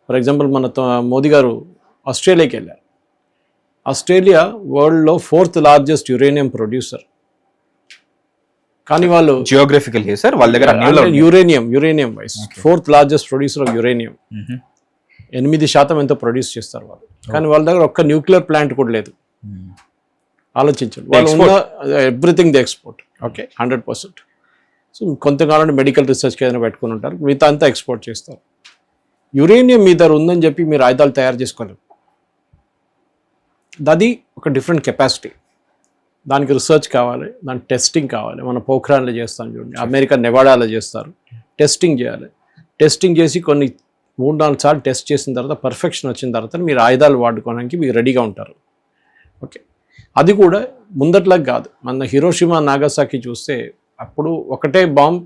For example మన మోదీ గారు ఆస్ట్రేలియాకి వెళ్ళారు. ఆస్ట్రేలియా వరల్డ్లో 4th లార్జెస్ట్ యురేనియం ప్రొడ్యూసర్. కానీ వాళ్ళు జియోగ్రఫికల్ సార్ వాళ్ళ దగ్గర uranium wise 4th largest producer of uranium. 8% ఎంతో ప్రొడ్యూస్ చేస్తారు వాళ్ళు. కానీ వాళ్ళ దగ్గర ఒక్క న్యూక్లియర్ ప్లాంట్ కూడా లేదు. ఆలోచించండి, వాళ్ళు ఉన్న everything the export. Okay, 100%. So కొంతకాలం మెడికల్ రీసెర్చ్కి ఏదైనా పెట్టుకుని ఉంటారు, మిగతా అంతా ఎక్స్పోర్ట్ చేస్తారు. యురేనియం మీ దగ్గర ఉందని చెప్పి మీరు ఆయుధాలు తయారు చేసుకోలేరు. అది ఒక డిఫరెంట్ కెపాసిటీ. దానికి రీసెర్చ్ కావాలి, దానికి టెస్టింగ్ కావాలి. మన పోఖ్రాన్లో చేస్తాం చూడండి, అమెరికా నెవాడాలో చేస్తారు. టెస్టింగ్ చేయాలి. టెస్టింగ్ చేసి కొన్ని 3-4 సార్లు టెస్ట్ చేసిన తర్వాత పర్ఫెక్షన్ వచ్చిన తర్వాత మీరు ఆయుధాలు వాడుకోవడానికి మీరు రెడీగా ఉంటారు. ఓకే, అది కూడా ముందట్లాగా కాదు. మన హిరోషిమా నాగసాకి చూస్తే అప్పుడు ఒకటే bomb,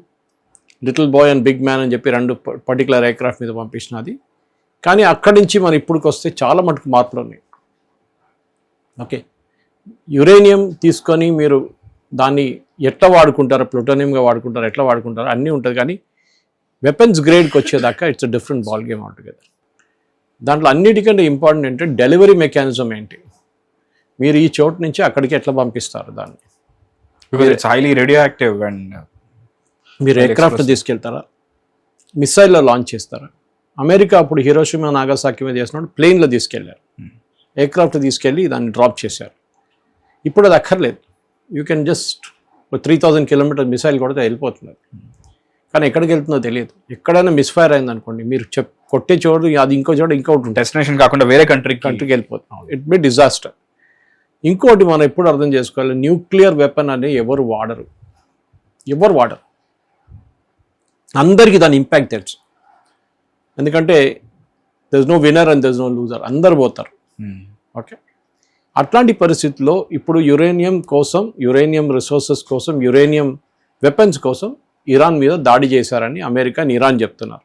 little boy and big man అని చెప్పి 2 పర్టికులర్ ఎయిర్క్రాఫ్ట్ మీద పంపించినది. కానీ అక్కడి నుంచి మన ఇప్పటికి వస్తే చాలా మటుకు మార్పులు ఉన్నాయి. ఓకే, యురేనియం తీసుకొని మీరు దాన్ని ఎట్లా వాడుకుంటారో, ప్లూటోనియంగా వాడుకుంటారో, ఎట్లా వాడుకుంటారో అన్నీ ఉంటుంది. కానీ వెపన్స్ గ్రేడ్కి వచ్చేదాకా it's a different ball game altogether. దాంట్లో అన్నిటికంటే ఇంపార్టెంట్ ఏంటంటే డెలివరీ మెకానిజం ఏంటి, మీరు ఈ చోటు నుంచి అక్కడికి ఎట్లా పంపిస్తారు దాన్ని. హైలీ రేడియో యాక్టివ్ అండ్ మీరు ఎయిర్క్రాఫ్ట్ తీసుకెళ్తారా, మిసైల్లో లాంచ్ చేస్తారా. అమెరికా అప్పుడు హిరోషిమా నాగసాకి మీద చేసినప్పుడు ప్లేన్లో తీసుకెళ్లారు, ఎయిర్క్రాఫ్ట్ తీసుకెళ్ళి దాన్ని డ్రాప్ చేశారు. ఇప్పుడు అది అక్కర్లేదు. You can just 3000 kilometre missile కొడితే వెళ్ళిపోతుంది. కానీ ఎక్కడికి వెళ్తుందో తెలియదు. ఎక్కడైనా మిస్ఫైర్ అయింది అనుకోండి, మీరు కొట్టే చోటు అది ఇంకో చోట ఇంకోటి ఉంటుంది, డెస్టినేషన్ కాకుండా వేరే కంట్రీకి వెళ్ళిపోతున్నాం. It be disaster. ఇంకోటి మనం ఎప్పుడు అర్థం చేసుకోవాలి, న్యూక్లియర్ వెపన్ అనేది ఎవరు వాడరు. అందరికీ దాని ఇంపాక్ట్ తెలుసు. ఎందుకంటే there is no winner and there is no loser, అందరు పోతారు. ఓకే, అట్లాంటి పరిస్థితుల్లో ఇప్పుడు యురేనియం కోసం, యురేనియం రిసోర్సెస్ కోసం, యురేనియం వెపన్స్ కోసం ఇరాన్ మీద దాడి చేశారని అమెరికా ఇరాన్ చెప్తున్నారు.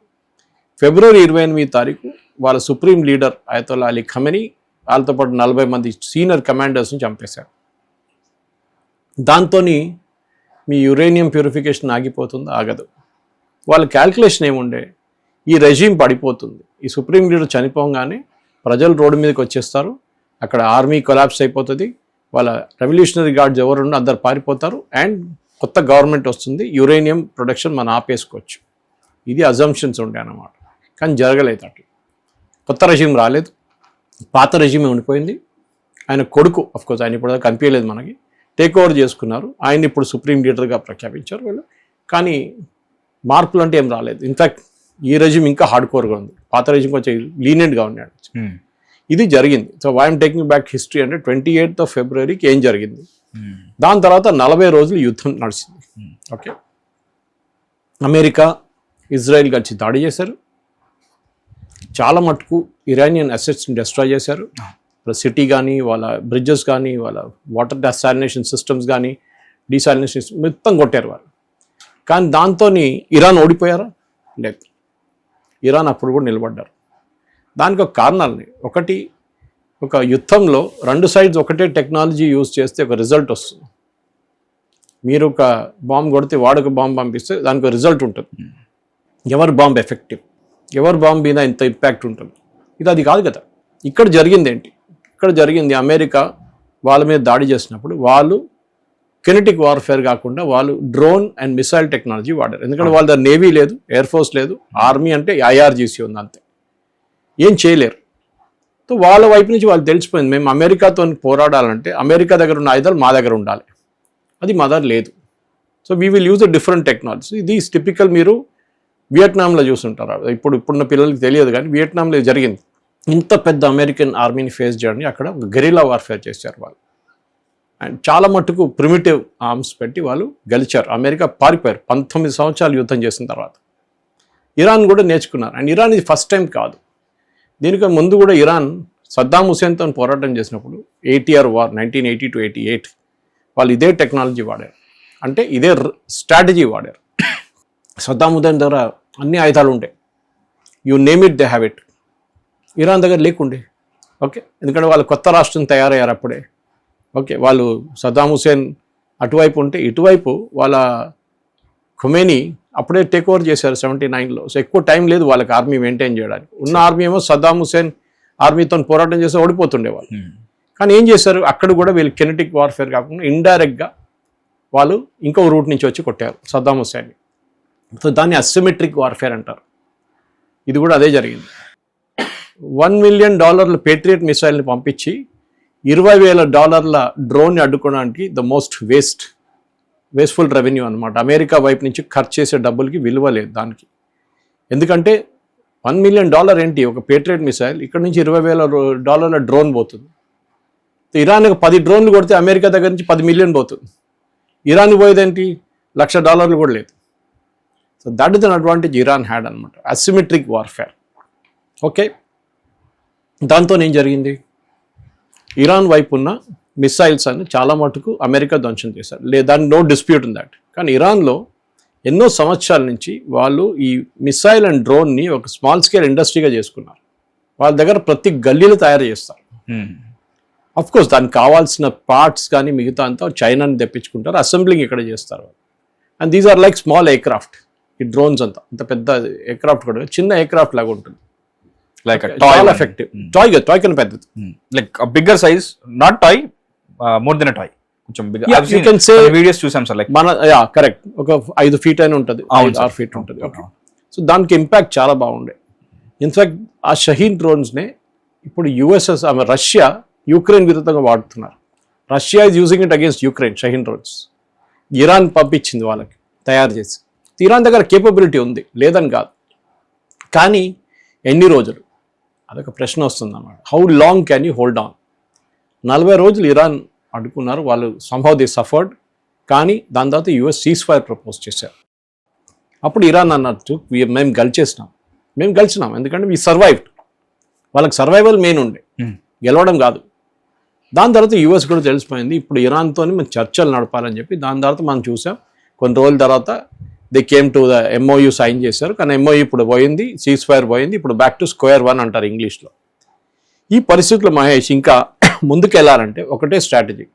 ఫిబ్రవరి 28 వాళ్ళ supreme leader Ayatollah Ali Khamenei వాళ్ళతో పాటు 40 మంది సీనియర్ కమాండర్స్ని చంపేశారు. దాంతో మీ యురేనియం ప్యూరిఫికేషన్ ఆగిపోతుందా? ఆగదు. వాళ్ళ క్యాల్కులేషన్ ఏముండే, ఈ రెజీమ్ పడిపోతుంది, ఈ సుప్రీం లీడర్ చనిపోగానే ప్రజలు రోడ్డు మీదకి వచ్చేస్తారు, అక్కడ ఆర్మీ కొలాప్స్ అయిపోతుంది, వాళ్ళ రెవల్యూషనరీ గార్డ్స్ ఎవరున్నా అందరు పారిపోతారు, అండ్ కొత్త గవర్నమెంట్ వస్తుంది, యురేనియం ప్రొడక్షన్ మనం ఆపేసుకోవచ్చు. ఇది అజంప్షన్స్ ఉండే అన్నమాట. కానీ జరగలేదు. అట్లా కొత్త రెజీమ్ రాలేదు, పాత రెజీమే ఉండిపోయింది. ఆయన కొడుకు, అఫ్కోర్స్ ఆయన ఇప్పుడు కనిపించలేదు మనకి, టేక్ ఓవర్ చేసుకున్నారు. ఆయన ఇప్పుడు సుప్రీం లీడర్గా ప్రఖ్యాపించారు వీళ్ళు. కానీ మార్పులు అంటే ఏం రాలేదు. ఇన్ఫ్యాక్ట్ ఈ రెజీమ్ ఇంకా హార్డ్ కోర్గా ఉంది, పాత రెజీమ్ కొంచెం లీనియంట్గా ఉన్నాడు. ఇది జరిగింది. So I'm taking back history అంటే 28th ఫిబ్రవరికి ఏం జరిగింది. దాని తర్వాత 40 రోజులు యుద్ధం నడిచింది. ఓకే, అమెరికా ఇజ్రాయెల్ కలిసి దాడి చేశారు. చాలా మటుకు ఇరానియన్ అసెట్స్ని డిస్ట్రాయ్ చేశారు. సిటీ కానీ, వాళ్ళ బ్రిడ్జెస్ కానీ, వాళ్ళ వాటర్ డెసాలినేషన్ సిస్టమ్స్ కానీ, డీసాలినేషన్ సిస్టమ్ మొత్తం కొట్టారు వాళ్ళు. కానీ దాంతో ఇరాన్ ఓడిపోయారా? లేదు. ఇరాన్ అప్పుడు కూడా నిలబడ్డారు. దానికి ఒక కారణాలని, ఒకటి, ఒక యుద్ధంలో 2 సైడ్స్ ఒకటే టెక్నాలజీ యూజ్ చేస్తే ఒక రిజల్ట్ వస్తుంది. మీరు ఒక బాంబు కొడితే వాడొక బాంబు పంపిస్తే దానికి ఒక రిజల్ట్ ఉంటుంది. ఎవరి బాంబు ఎఫెక్టివ్, ఎవరి బాంబు మీద ఇంత ఇంపాక్ట్ ఉంటుంది. అది కాదు కదా. ఇక్కడ జరిగింది ఏంటి, ఇక్కడ జరిగింది అమెరికా వాళ్ళ మీద దాడి చేసినప్పుడు వాళ్ళు కెనెటిక్ వార్ఫేర్ కాకుండా వాళ్ళు డ్రోన్ అండ్ మిసైల్ టెక్నాలజీ వాడారు. ఎందుకంటే వాళ్ళ దగ్గర నేవీ లేదు, ఎయిర్ ఫోర్స్ లేదు, ఆర్మీ అంటే IRGC ఉంది, అంతే, ఏం చేయలేరు. సో వాళ్ళ వైపు నుంచి వాళ్ళు తెలిసిపోయింది, మేము అమెరికాతో పోరాడాలంటే అమెరికా దగ్గర ఉన్న ఆయుధాలు మా దగ్గర ఉండాలి. అది మా దగ్గర లేదు. So we will use a different technology. ఇది టిపికల్ మీరు వియట్నాంలో చూస్తుంటారు. ఇప్పుడున్న పిల్లలకి తెలియదు, కానీ వియట్నాంలో జరిగింది. ఇంత పెద్ద అమెరికన్ ఆర్మీని ఫేస్ చేయడానికి అక్కడ గెరిల్లా వార్ఫేర్ చేశారు వాళ్ళు. అండ్ చాలా మట్టుకు ప్రిమిటివ్ ఆర్మ్స్ పెట్టి వాళ్ళు గెలిచారు. అమెరికా పారిపోయారు 19 సంవత్సరాలు యుద్ధం చేసిన తర్వాత. ఇరాన్ కూడా నేర్చుకున్నారు. అండ్ ఇరాన్ ఇది ఫస్ట్ టైం కాదు. దీనికి ముందు కూడా ఇరాన్ సద్దాం హుసేన్తో పోరాటం చేసినప్పుడు 80 వార్ 1980 to 88 వాళ్ళు ఇదే టెక్నాలజీ వాడారు. అంటే ఇదే స్ట్రాటజీ వాడారు. సద్దాం హుసేన్ దగ్గర అన్ని ఆయుధాలు ఉంటాయి, you name it they have it. Iran దగ్గర లేకుండే. ఓకే, ఎందుకంటే వాళ్ళు కొత్త రాష్ట్రం తయారయ్యారు అప్పుడే. ఓకే, వాళ్ళు సద్దాం హుసేన్ అటువైపు ఉంటే ఇటువైపు వాళ్ళ ఖొమేనీ అప్పుడే టేక్ ఓవర్ చేశారు 79లో. సో ఎక్కువ టైం లేదు వాళ్ళకి ఆర్మీ మెయింటైన్ చేయడానికి. ఉన్న ఆర్మీ ఏమో సద్దాం హుసేన్ ఆర్మీతో పోరాటం చేస్తే ఓడిపోతుండేవాళ్ళు. కానీ ఏం చేశారు, అక్కడ కూడా వీళ్ళు కెనెటిక్ వార్ఫేర్ కాకుండా ఇండైరెక్ట్గా వాళ్ళు ఇంకో రూట్ నుంచి వచ్చి కొట్టారు సద్దాం హుసేన్ని. సో దాన్ని అసిమెట్రిక్ వార్ఫేర్ అంటారు. ఇది కూడా అదే జరిగింది. $1 మిలియన్ పేట్రియట్ మిసైల్ని పంపించి $20,000 డ్రోన్ని అడ్డుకోవడానికి ద మోస్ట్ వేస్ట్ఫుల్ రెవెన్యూ అనమాట. అమెరికా వైపు నుంచి ఖర్చు చేసే డబ్బులకి విలువ లేదు దానికి. ఎందుకంటే $1 మిలియన్ ఏంటి, ఒక పేట్రియట్ మిసైల్ ఇక్కడ నుంచి $20,000 డ్రోన్ పోతుంది. ఇరాన్కి 10 డ్రోన్లు కొడితే అమెరికా దగ్గర నుంచి $10 మిలియన్ పోతుంది. ఇరాన్ పోయేదేంటి, $1,00,000 కూడా లేదు. So that is an advantage Iran had అనమాట, అసిమెట్రిక్ వార్ఫేర్. ఓకే, దాంతో ఏం జరిగింది, ఇరాన్ వైపు ఉన్న మిసైల్స్ అని చాలా మటుకు అమెరికా ధ్వంసం చేశారు. దాని నో డిస్ప్యూట్ ఇన్ దాట్. కానీ ఇరాన్లో ఎన్నో సంవత్సరాల నుంచి వాళ్ళు ఈ మిసైల్ అండ్ డ్రోన్ని ఒక స్మాల్ స్కేల్ ఇండస్ట్రీగా చేసుకున్నారు. వాళ్ళ దగ్గర ప్రతి గల్లీలు తయారు చేస్తారు. అఫ్ కోర్స్ దానికి కావాల్సిన పార్ట్స్ కానీ మిగతా అంతా చైనాని తెప్పించుకుంటారు, అసెంబ్లింగ్ ఇక్కడ చేస్తారు. And these are like small aircraft. ఈ డ్రోన్స్ అంతా అంత పెద్ద ఎయిర్క్రాఫ్ట్ కూడా చిన్న ఎయిర్క్రాఫ్ట్ లాగా ఉంటుంది. లైక్ చాలా ఎఫెక్టివ్. టాయ్ కన్నా పెద్దది, like bigger size, not toy, more than toy. కొంచెం వీడియోస్ చూసాం సార్. లైక్ మన కరెక్ట్ ఒక 5 feet అయినా ఉంటుంది, 6 feet ఉంటుంది. ఓకే, సో దానికి ఇంపాక్ట్ చాలా బాగుండే. ఇన్ఫాక్ట్ ఆ షహీన్ డ్రోన్స్నే ఇప్పుడు రష్యా యుక్రెయిన్ విరుద్ధంగా వాడుతున్నారు. Russia is using it against Ukraine. Shaheen drones Iran పంపించింది వాళ్ళకి తయారు చేసి. ఇరాన్ దగ్గర కేపబిలిటీ ఉంది, లేదని కాదు. కానీ ఎన్ని రోజులు, అదొక ప్రశ్న వస్తుంది అన్నమాట. How long can you hold on? 40 రోజులు ఇరాన్ అడ్డుకున్నారు వాళ్ళు. Somehow they suffered. కానీ దాని తర్వాత యుఎస్ సీజ్ ఫైర్ ప్రపోజ్ చేశారు. అప్పుడు ఇరాన్ అన్నట్టు మేము గెలిచినాం ఎందుకంటే వీ సర్వైవ్డ్. వాళ్ళకి సర్వైవల్ మెయిన్ ఉండే, గెలవడం కాదు. దాని తర్వాత యుఎస్ కూడా తెలిసిపోయింది ఇప్పుడు ఇరాన్తో మనం చర్చలు నడపాలని చెప్పి. దాని తర్వాత మనం చూసాం కొన్ని రోజుల తర్వాత they came to the MOU sign చేశారు. కానీ MOU ఇప్పుడు పోయింది, సీజ్ ఫైర్ పోయింది. ఇప్పుడు బ్యాక్ టు స్క్వేర్ వన్ అంటారు ఇంగ్లీష్లో. ఈ పరిస్థితుల్లో మహేష్ ఇంకా ముందుకు వెళ్ళాలంటే ఒకటే స్ట్రాటజీ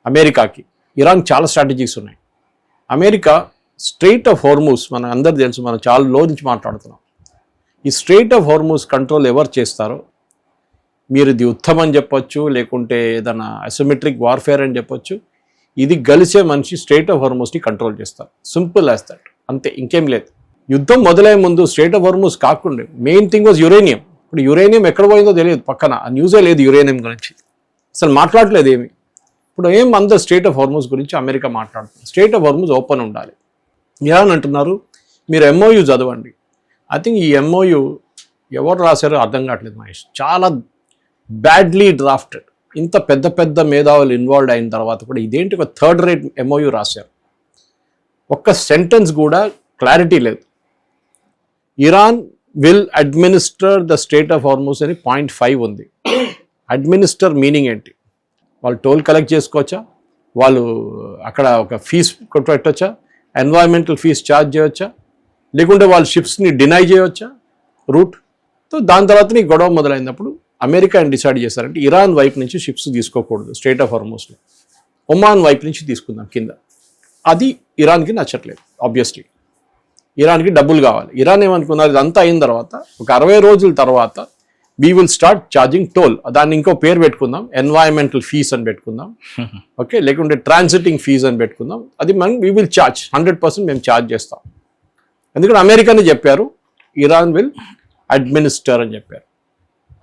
అమెరికాకి. ఇరాన్ చాలా స్ట్రాటజీస్ ఉన్నాయి. అమెరికా స్ట్రెయిట్ ఆఫ్ హోర్మూస్ మన అందరు తెలుసు, మనం చాలా లో నుంచి మాట్లాడుతున్నాం. ఈ స్ట్రెయిట్ ఆఫ్ హోర్మూస్ కంట్రోల్ ఎవరు చేస్తారో, మీరు ఇది యుద్ధం అని చెప్పొచ్చు, లేకుంటే ఏదైనా అసిమెట్రిక్ వార్ఫేర్ అని చెప్పొచ్చు, ఇది గలిసే మనిషి స్ట్రెయిట్ ఆఫ్ హోర్మూస్ని కంట్రోల్ చేస్తారు. సింపుల్ యాజ్ దట్, అంతే, ఇంకేం లేదు. యుద్ధం మొదలయ్యే ముందు స్ట్రెయిట్ ఆఫ్ హోర్మూస్ కాకుండా మెయిన్ థింగ్ వాజ్ యురేనియం. ఇప్పుడు యురేనియం ఎక్కడ పోయిందో తెలియదు, పక్కన ఆ న్యూసే లేదు యురేనియం గురించి, అసలు మాట్లాడలేదు ఏమి. ఇప్పుడు అందరూ స్ట్రెయిట్ ఆఫ్ హోర్మూస్ గురించి అమెరికా మాట్లాడుతుంది. స్ట్రెయిట్ ఆఫ్ హోర్మూస్ ఓపెన్ ఉండాలి. ఇరాన్ అంటున్నారు మీరు MOU చదవండి. ఐ థింక్ ఈ MOU ఎవరు రాశారో అర్థం కావట్లేదు మహేష్, చాలా బ్యాడ్లీ డ్రాఫ్టెడ్. ఇంత పెద్ద పెద్ద మేధావులు ఇన్వాల్వ్ అయిన తర్వాత కూడా ఇదేంటి ఒక థర్డ్ రేట్ MOU రాశారు. ఒక్క సెంటెన్స్ కూడా క్లారిటీ లేదు. Iran will administer the state of Hormuz అని 0.5 ఉంది. అడ్మినిస్టర్ మీనింగ్ ఏంటి? వాళ్ళు టోల్ కలెక్ట్ చేసుకోవచ్చా, వాళ్ళు అక్కడ ఒక ఫీజ్ పెట్టవచ్చా, ఎన్వైరన్మెంటల్ ఫీజ్ ఛార్జ్ చేయవచ్చా, లేకుంటే వాళ్ళ షిప్స్ని డినై చేయవచ్చా రూట్? సో దాని తర్వాత ఈ గొడవ మొదలైనప్పుడు అమెరికా డిసైడ్ చేశారంటే ఇరాన్ వైపు నుంచి షిప్స్ తీసుకోకూడదు స్టేట్ ఆఫ్ హార్మూస్లో, ఒమాన్ వైపు నుంచి తీసుకుందాం కింద. అది ఇరాన్కి నచ్చట్లేదు. ఆబ్వియస్లీ ఇరాన్కి డబ్బులు కావాలి. ఇరాన్ ఏమనుకున్నారు, ఇదంతా అయిన తర్వాత ఒక 60 రోజుల తర్వాత we will start charging toll. దాన్ని ఇంకో పేరు పెట్టుకుందాం, ఎన్వైరన్మెంటల్ ఫీజ్ అని పెట్టుకుందాం, ఓకే, లేకుంటే ట్రాన్సిటింగ్ ఫీజ్ అని పెట్టుకుందాం. అది మనం వీ విల్ ఛార్జ్ 100% మేము ఛార్జ్ చేస్తాం. ఎందుకంటే అమెరికానే చెప్పారు ఇరాన్ విల్ అడ్మినిస్టర్ అని చెప్పారు.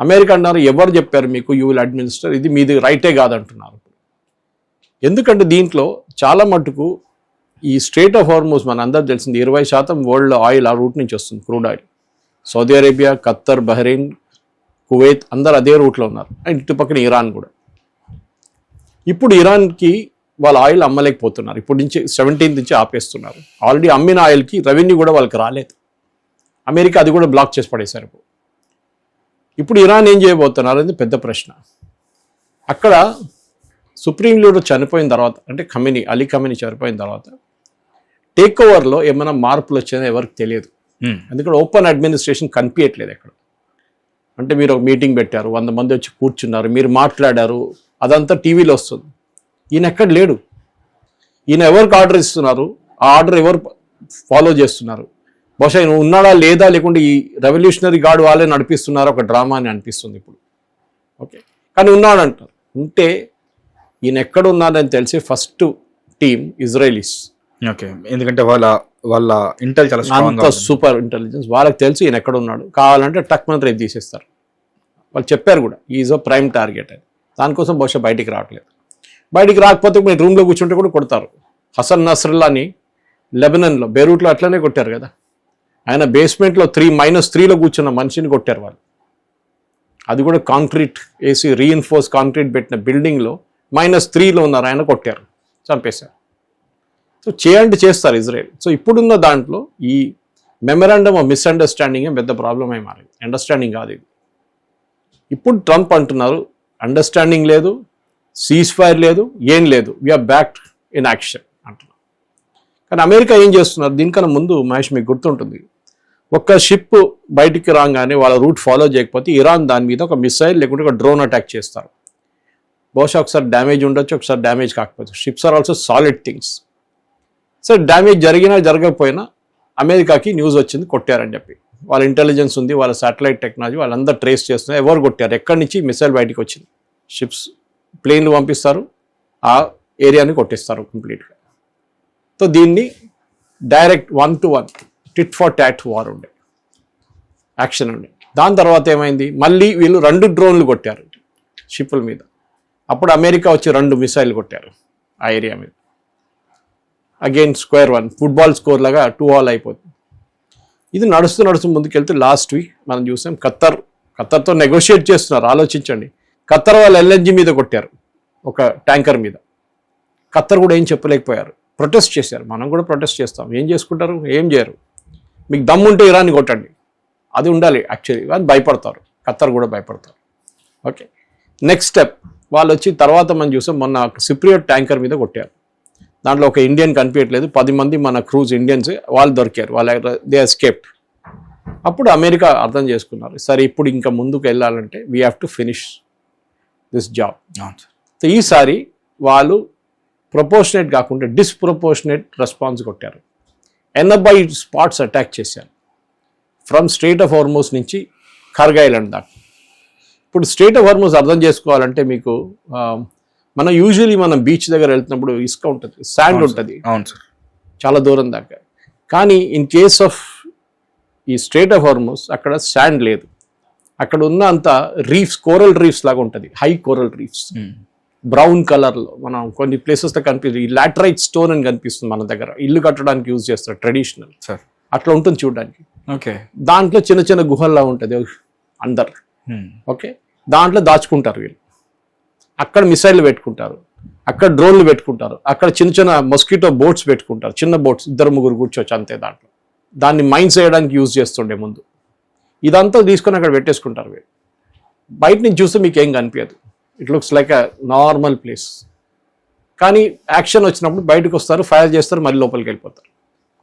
అమెరికా అన్నారు ఎవరు చెప్పారు మీకు యూ విల్ అడ్మినిస్టర్, ఇది మీది రైటే కాదంటున్నారు. ఎందుకంటే దీంట్లో చాలా మటుకు ఈ స్ట్రేట్ ఆఫ్ హార్మూస్ మన అందరూ తెలిసింది 20% వరల్డ్ ఆయిల్ ఆ రూట్ నుంచి వస్తుంది, crude oil. Saudi Arabia, Khattar, Bahrain, Kuwait అందరు అదే రూట్లో ఉన్నారు. అండ్ ఇటుపక్కన ఇరాన్ కూడా. ఇప్పుడు ఇరాన్కి వాళ్ళ ఆయిల్ అమ్మలేకపోతున్నారు. ఇప్పుడు నుంచి 17th నుంచి ఆపేస్తున్నారు. ఆల్రెడీ అమ్మిన ఆయిల్కి రెవెన్యూ కూడా వాళ్ళకి రాలేదు. అమెరికా అది కూడా బ్లాక్ చేసి పడేశారు. ఇప్పుడు ఇరాన్ ఏం చేయబోతున్నారు అనేది పెద్ద ప్రశ్న. అక్కడ సుప్రీం లీడర్ చనిపోయిన తర్వాత, అంటే అలీ ఖమీనీ చనిపోయిన తర్వాత టేక్ ఓవర్లో ఏమైనా మార్పులు వచ్చాయో ఎవరికి తెలియదు. ఎందుకంటే ఓపెన్ అడ్మినిస్ట్రేషన్ కనిపించట్లేదు ఎక్కడ. అంటే మీరు ఒక మీటింగ్ పెట్టారు, 100 మంది వచ్చి కూర్చున్నారు, మీరు మాట్లాడారు, అదంతా టీవీలో వస్తుంది. ఈయన ఎక్కడ లేడు. ఈయన ఎవరికి ఆర్డర్ ఇస్తున్నారు, ఆ ఆర్డర్ ఎవరు ఫాలో చేస్తున్నారు. బహుశా ఈయన ఉన్నాడా లేదా, లేకుంటే ఈ రెవల్యూషనరీ గార్డ్ వాళ్ళే నడిపిస్తున్నారా ఒక డ్రామా అని అనిపిస్తుంది ఇప్పుడు. ఓకే, కానీ ఉన్నాడు అంటారు. ఉంటే ఈయన ఎక్కడ ఉన్నాడని తెలిసి ఫస్ట్ టీమ్ ఇజ్రాయలీస్. ఓకే, ఎందుకంటే వాళ్ళ ఇంటెల్ చాలా అంత సూపర్ ఇంటెలిజెన్స్, వాళ్ళకి తెలిసి ఈయన ఎక్కడ ఉన్నాడు, కావాలంటే టక్ మన రేపు తీసేస్తారు. వాళ్ళు చెప్పారు కూడా ఈజ్ అ ప్రైమ్ టార్గెట్ అని. దానికోసం బహుశా బయటికి రావట్లేదు. బయటికి రాకపోతే మీరు రూమ్లో కూర్చుంటే కూడా కొడతారు. హసన్ నస్రల్లాని లెబనన్లో బెరూట్లో అట్లనే కొట్టారు కదా. ఆయన బేస్మెంట్లో -3లో కూర్చున్న మనిషిని కొట్టారు వాళ్ళు. అది కూడా కాంక్రీట్ వేసి రీఇన్ఫోర్స్ కాంక్రీట్ పెట్టిన బిల్డింగ్లో -3లో ఉన్నారు, ఆయన కొట్టారు, చంపేశారు. సో చేస్తారు ఇజ్రాయెల్. సో ఇప్పుడున్న దాంట్లో ఈ మెమరాండమ్ ఆఫ్ మిస్అండర్స్టాండింగ్ పెద్ద ప్రాబ్లం అయి మారింది. అండర్స్టాండింగ్ కాదు ఇది. ఇప్పుడు ట్రంప్ అంటున్నారు అండర్స్టాండింగ్ లేదు, సీజ్ ఫైర్ లేదు, ఏం లేదు, వీఆర్ బ్యాక్ ఇన్ యాక్షన్ అంటున్నారు. కానీ అమెరికా ఏం చేస్తున్నారు, దీనికన్నా ముందు మహేష్ మీకు గుర్తుంటుంది, ఒక్క షిప్ బయటికి రాగానే వాళ్ళ రూట్ ఫాలో చేయకపోతే ఇరాన్ దాని మీద ఒక మిసైల్ లేకుంటే ఒక డ్రోన్ అటాక్ చేస్తారు. బహుశా ఒకసారి డ్యామేజ్ ఉండొచ్చు, ఒకసారి డ్యామేజ్ కాకపోవచ్చు. Ships are also solid things. So damage జరిగినా జరగకపోయినా అమెరికాకి న్యూస్ వచ్చింది కొట్టారని చెప్పి. వాళ్ళ ఇంటెలిజెన్స్ ఉంది, వాళ్ళ శాటిలైట్ టెక్నాలజీ, వాళ్ళందరూ ట్రేస్ చేస్తున్నారు ఎవరు కొట్టారు, ఎక్కడి నుంచి మిసైల్ బయటికి వచ్చింది. షిప్స్ ప్లేన్లు పంపిస్తారు, ఆ ఏరియాని కొట్టేస్తారు కంప్లీట్గా. సో దీన్ని direct 1-to-1 tit for tat war ఉండే యాక్షన్ ఉండే. దాని తర్వాత ఏమైంది, మళ్ళీ వీళ్ళు 2 డ్రోన్లు కొట్టారు షిప్పుల మీద. అప్పుడు అమెరికా వచ్చి 2 మిసైల్ కొట్టారు ఆ ఏరియా మీద. అగైన్ స్క్వేర్ 1 ఫుట్బాల్ స్కోర్ లాగా 2-2 అయిపోతుంది. ఇది నడుస్తూ ముందుకెళ్తే లాస్ట్ వీక్ మనం చూసాం ఖత్తర్తో నెగోషియేట్ చేస్తున్నారు. ఆలోచించండి, ఖత్తర్ వాళ్ళు LNG మీద కొట్టారు, ఒక ట్యాంకర్ మీద. ఖత్తర్ కూడా ఏం చెప్పలేకపోయారు, ప్రొటెస్ట్ చేశారు. మనం కూడా ప్రొటెస్ట్ చేస్తాం, ఏం చేసుకుంటారు, ఏం చేయరు. మీకు దమ్ముంటే ఇరాన్ని కొట్టండి, అది ఉండాలి యాక్చువల్లీ. అది భయపడతారు, ఖత్తర్ కూడా భయపడతారు. ఓకే, నెక్స్ట్ స్టెప్ వాళ్ళు వచ్చి తర్వాత మనం చూసాం మొన్న సిప్రియట్ ట్యాంకర్ మీద కొట్టారు. దాంట్లో ఒక ఇండియన్ కనిపించట్లేదు, 10 మంది మన క్రూజ్ ఇండియన్స్ వాళ్ళు దొరికారు, దే ఎస్కేప్డ్. అప్పుడు అమెరికా అర్థం చేసుకున్నారు, సరే ఇప్పుడు ఇంకా ముందుకు వెళ్ళాలంటే we have to finish this job. So ఈసారి వాళ్ళు ప్రపోర్షనేట్ కాకుండా డిస్ప్రపోర్షనేట్ రెస్పాన్స్ కొట్టారు. 80 స్పాట్స్ అటాక్ చేశారు ఫ్రమ్ స్ట్రెయిట్ ఆఫ్ హార్మోస్ నుంచి ఖర్గ్ ఐలాండ్ దాకా. ఇప్పుడు స్ట్రెయిట్ ఆఫ్ హార్మోస్ అర్థం చేసుకోవాలంటే మీకు మనం యూజువలీ మనం బీచ్ దగ్గర వెళ్తున్నప్పుడు ఇసుక ఉంటుంది, శాండ్ ఉంటుంది చాలా దూరం దాకా. కానీ ఇన్ కేస్ ఆఫ్ ఈ స్ట్రెయిట్ ఆఫ్ హార్మోస్ అక్కడ శాండ్ లేదు, అక్కడ ఉన్న అంత రీఫ్స్, కోరల్ రీఫ్స్ లాగా ఉంటుంది, హై కోరల్ రీఫ్స్, బ్రౌన్ కలర్లో. మనం కొన్ని ప్లేసెస్లో కనిపిస్తుంది, ఈ లాటరైట్ స్టోన్ అని కనిపిస్తుంది మన దగ్గర, ఇల్లు కట్టడానికి యూజ్ చేస్తారు ట్రెడిషనల్, అట్లా ఉంటుంది చూడడానికి. ఓకే, దాంట్లో చిన్న చిన్న గుహల్లా ఉంటుంది అందరు. ఓకే, దాంట్లో దాచుకుంటారు వీళ్ళు. అక్కడ మిసైళ్ళు పెట్టుకుంటారు, అక్కడ డ్రోన్లు పెట్టుకుంటారు, అక్కడ చిన్న చిన్న మస్కిటో బోట్స్ పెట్టుకుంటారు, చిన్న బోట్స్ 2-3 కూర్చోవచ్చు అంతే. దాంట్లో దాన్ని మైన్స్ చేయడానికి యూజ్ చేస్తుండే ముందు. ఇదంతా తీసుకొని అక్కడ పెట్టేసుకుంటారు వీళ్ళు. బయట నుంచి చూస్తే మీకు ఏం కనిపించదు, it looks like a normal place. కానీ యాక్షన్ వచ్చినప్పుడు బయటకు వస్తారు, ఫైర్ చేస్తారు, మళ్ళీ లోపలికి వెళ్ళిపోతారు.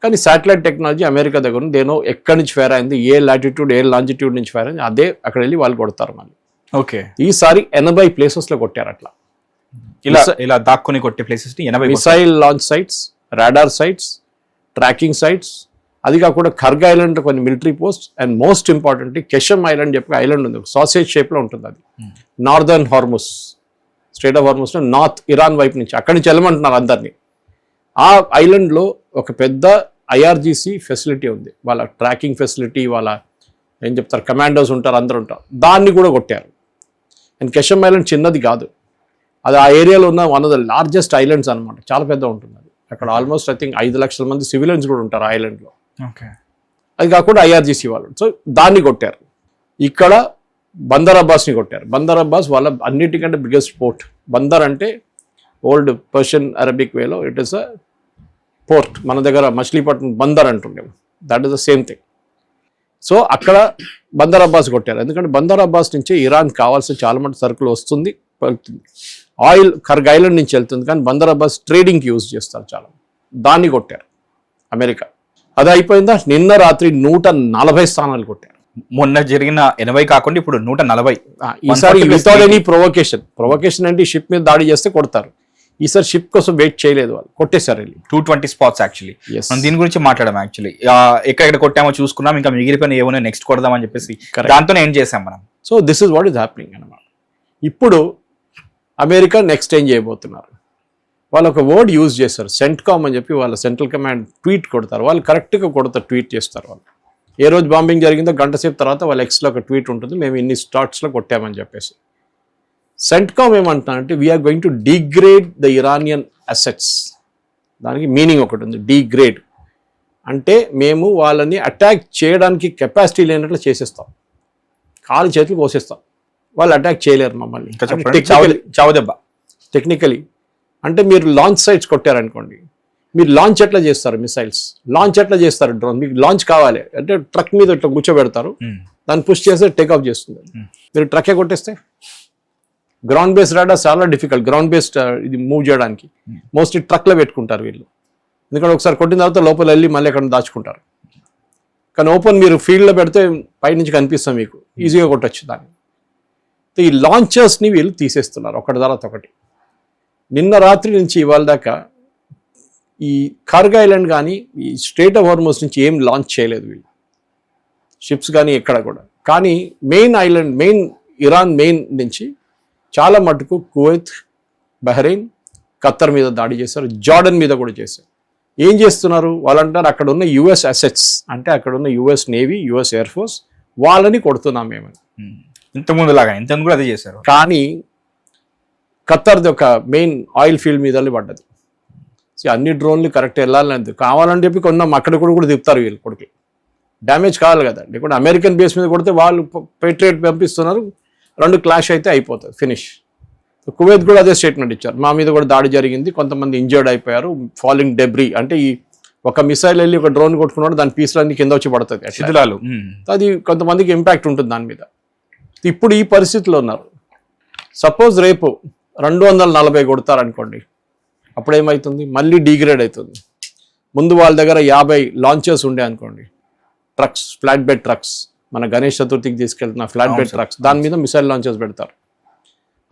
కానీ శాటిలైట్ టెక్నాలజీ అమెరికా దగ్గర ఉంది, దేనో ఎక్కడి నుంచి ఫైర్ అయింది, ఏ లాటిట్యూడ్ ఏ లాంజిట్యూడ్ నుంచి ఫైర్ అయింది, అదే అక్కడ వెళ్ళి వాళ్ళు కొడతారు మళ్ళీ. ఓకే, ఈసారి 80 ప్లేసెస్లో కొట్టారు అట్లా. ఇలా దాక్కుని కొట్టే places missile launch sites, radar sites, tracking sites. అది కాకుండా ఖర్గ్ ఐలాండ్ కొన్ని military post, and most importantly Qeshm island చెప్పి ఐలాండ్ ఉంది, సాసేజ్ షేప్లో ఉంటుంది. అది నార్దర్న్ హార్మోస్, స్ట్రెయిట్ ఆఫ్ హార్మోస్లో నార్త్ ఇరాన్ వైపు నుంచి, అక్కడి నుంచి వెళ్ళమంటున్నారు అందరినీ. ఆ ఐలాండ్లో ఒక పెద్ద IRGC ఫెసిలిటీ ఉంది, వాళ్ళ ట్రాకింగ్ ఫెసిలిటీ, వాళ్ళ ఏం చెప్తారు కమాండోస్ ఉంటారు, అందరూ ఉంటారు. దాన్ని కూడా కొట్టారు. అండ్ కెషమ్ ఐలాండ్ చిన్నది కాదు, అది ఆ ఏరియాలో ఉన్న one of the largest islands అనమాట, చాలా పెద్ద ఉంటుంది అది. అక్కడ ఆల్మోస్ట్ ఐ థింక్ 5 లక్షల మంది సివిలియన్స్ కూడా ఉంటారు ఆ ఐలాండ్లో. అది కాకుండా IRGC వాళ్ళు, సో దాన్ని కొట్టారు. ఇక్కడ బందర్ అబ్బాస్ని కొట్టారు. బందర్ అబ్బాస్ వాళ్ళ అన్నిటికంటే బిగ్గెస్ట్ పోర్ట్. బందర్ అంటే ఓల్డ్ పర్షియన్ అరబిక్ వేలో ఇట్ ఈస్ అ పోర్ట్. మన దగ్గర మచిలీపట్నం బందర్ అంటుండేము, that is the same thing. So అక్కడ బందర్ అబ్బాస్ కొట్టారు, ఎందుకంటే బందర్ అబ్బాస్ నుంచి ఇరాన్ కావాల్సిన చాలా మంది సరుకులు వస్తుంది, వెళ్తుంది. ఆయిల్ ఖర్గ్ ఐలాండ్ నుంచి వెళ్తుంది, కానీ బందర్ అబ్బాస్ ట్రేడింగ్కి యూజ్ చేస్తారు చాలా. దాన్ని కొట్టారు అమెరికా. అది అయిపోయిందా, నిన్న రాత్రి 140 స్థానాలు కొట్టారు. మొన్న జరిగిన 80 కాకుండా ఇప్పుడు 140. ఈసారి వితౌట్ ఎనీ ప్రొవోకేషన్ అంటే షిప్ మీద దాడి చేస్తే కొడతారు. ఈసారి షిప్ కోసం వెయిట్ చేయలేదు, వాళ్ళు కొట్టేశారు వెళ్ళి. 220 స్పాట్స్ యాక్చువల్లీ. Yes. మనం దీని గురించి మాట్లాడాం యాక్చువల్లీ. ఎక్కడ కొట్టామో చూసుకున్నాం, ఇంకా మిగిలిపోయిన ఏమైనా నెక్స్ట్ కొడదామని చెప్పేసి Correct. దాంతోనే ఏం చేసాం మనం. So this is what is happening అనమాట. ఇప్పుడు అమెరికా నెక్స్ట్ ఏం చేయబోతున్నారు, వాళ్ళు ఒక వర్డ్ యూజ్ చేస్తారు, సెంట్కామ్ అని చెప్పి వాళ్ళ సెంట్రల్ కమాండ్ ట్వీట్ కొడతారు. వాళ్ళు కరెక్ట్గా కొడతారు, ట్వీట్ చేస్తారు. వాళ్ళు ఏ రోజు బాంబింగ్ జరిగిందో గంట సేపు తర్వాత వాళ్ళ ఎక్స్లో ఒక ట్వీట్ ఉంటుంది, మేము ఇన్ని స్టాట్స్లో కొట్టామని చెప్పేసి. సెంట్కామ్ ఏమంటున్నారంటే we are going to degrade the Iranian assets. దానికి మీనింగ్ ఒకటి ఉంది, డిగ్రేడ్ అంటే మేము వాళ్ళని అటాక్ చేయడానికి కెపాసిటీ లేనట్లు చేసేస్తాం, కాలు చేతులు కోసేస్తాం, వాళ్ళు అటాక్ చేయలేరు మమ్మల్ని. చావుదెబ్బ టెక్నికలీ అంటే మీరు లాంచ్ సైట్స్ కొట్టారనుకోండి, మీరు లాంచ్ ఎట్లా చేస్తారు, మిసైల్స్ లాంచ్ ఎట్లా చేస్తారు, డ్రోన్ మీకు లాంచ్ కావాలి అంటే ట్రక్ మీద ఇట్లా కూర్చోబెడతారు, దాన్ని పుష్ చేస్తే టేక్ ఆఫ్ చేస్తుంది. మీరు ట్రక్కే కొట్టేస్తే గ్రౌండ్ బేస్డ్ రాడార్ చాలా డిఫికల్ట్, గ్రౌండ్ బేస్డ్ ఇది మూవ్ చేయడానికి మోస్ట్లీ ట్రక్లో పెట్టుకుంటారు వీళ్ళు, ఎందుకంటే ఒకసారి కొట్టిన తర్వాత లోపల వెళ్ళి మళ్ళీ ఎక్కడ దాచుకుంటారు. కానీ ఓపెన్ మీరు ఫీల్డ్లో పెడితే పైనుంచి కనిపిస్తాం, మీకు ఈజీగా కొట్టచ్చు దాన్ని. ఈ లాంచర్స్ని వీళ్ళు తీసేస్తున్నారు ఒకటి తర్వాత ఒకటి. నిన్న రాత్రి నుంచి ఇవాళ దాకా ఈ కార్గ్ ఐలాండ్ కానీ ఈ స్ట్రేట్ ఆఫ్ హార్మోస్ నుంచి ఏం లాంచ్ చేయలేదు వీళ్ళు, షిప్స్ కానీ ఎక్కడ కూడా. కానీ main island, main Iran main నుంచి చాలా మటుకు కువైత్, బహ్రెయిన్, ఖత్తర్ మీద దాడి చేశారు, జార్డన్ మీద కూడా చేశారు. ఏం చేస్తున్నారు వాళ్ళంటారు, అక్కడ ఉన్న యుఎస్ అసెట్స్ అంటే అక్కడ ఉన్న US navy, US air force, వాళ్ళని కొడుతున్నాం మేమని. ఇంతకుముందు లాగా ఇంతకుముందు కూడా అదే చేశారు. కానీ ఖత్తర్ది ఒక మెయిన్ ఆయిల్ ఫీల్డ్ మీద పడ్డది. అన్ని డ్రోన్లు కరెక్ట్ వెళ్ళాలని కావాలని చెప్పి కొన్నాం, అక్కడ కూడా తిప్పుతారు వీళ్ళు కొడుకు, డ్యామేజ్ కావాలి కదా. లేకుంటే అమెరికన్ బేస్ మీద కొడితే వాళ్ళు పేట్రియట్ పంపిస్తున్నారు, రెండు క్లాష్ అయితే అయిపోతుంది, ఫినిష్. కువైత్ కూడా అదే స్టేట్మెంట్ ఇచ్చారు, మా మీద కూడా దాడి జరిగింది, కొంతమంది ఇంజర్డ్ అయిపోయారు, ఫాలింగ్ డెబ్రీ అంటే ఈ ఒక మిసైల్ వెళ్ళి ఒక డ్రోన్ కొట్టుకున్నాడు, దాని పీసులన్నీ కింద వచ్చి పడుతుంది, శిథిలాలు. అది కొంతమందికి ఇంపాక్ట్ ఉంటుంది దాని మీద. ఇప్పుడు ఈ పరిస్థితిలో ఉన్నారు. సపోజ్ రేపు 240 కొడతారనుకోండి, అప్పుడేమవుతుంది, మళ్ళీ డిగ్రేడ్ అవుతుంది. ముందు వాళ్ళ దగ్గర 50 లాంచర్స్ ఉండే అనుకోండి, ట్రక్స్, ఫ్లాట్ బెడ్ ట్రక్స్, మన గణేష్ చతుర్థికి తీసుకెళ్తున్న ఫ్లాట్ బెడ్ ట్రక్స్, దాని మీద మిసైల్ లాంచర్స్ పెడతారు.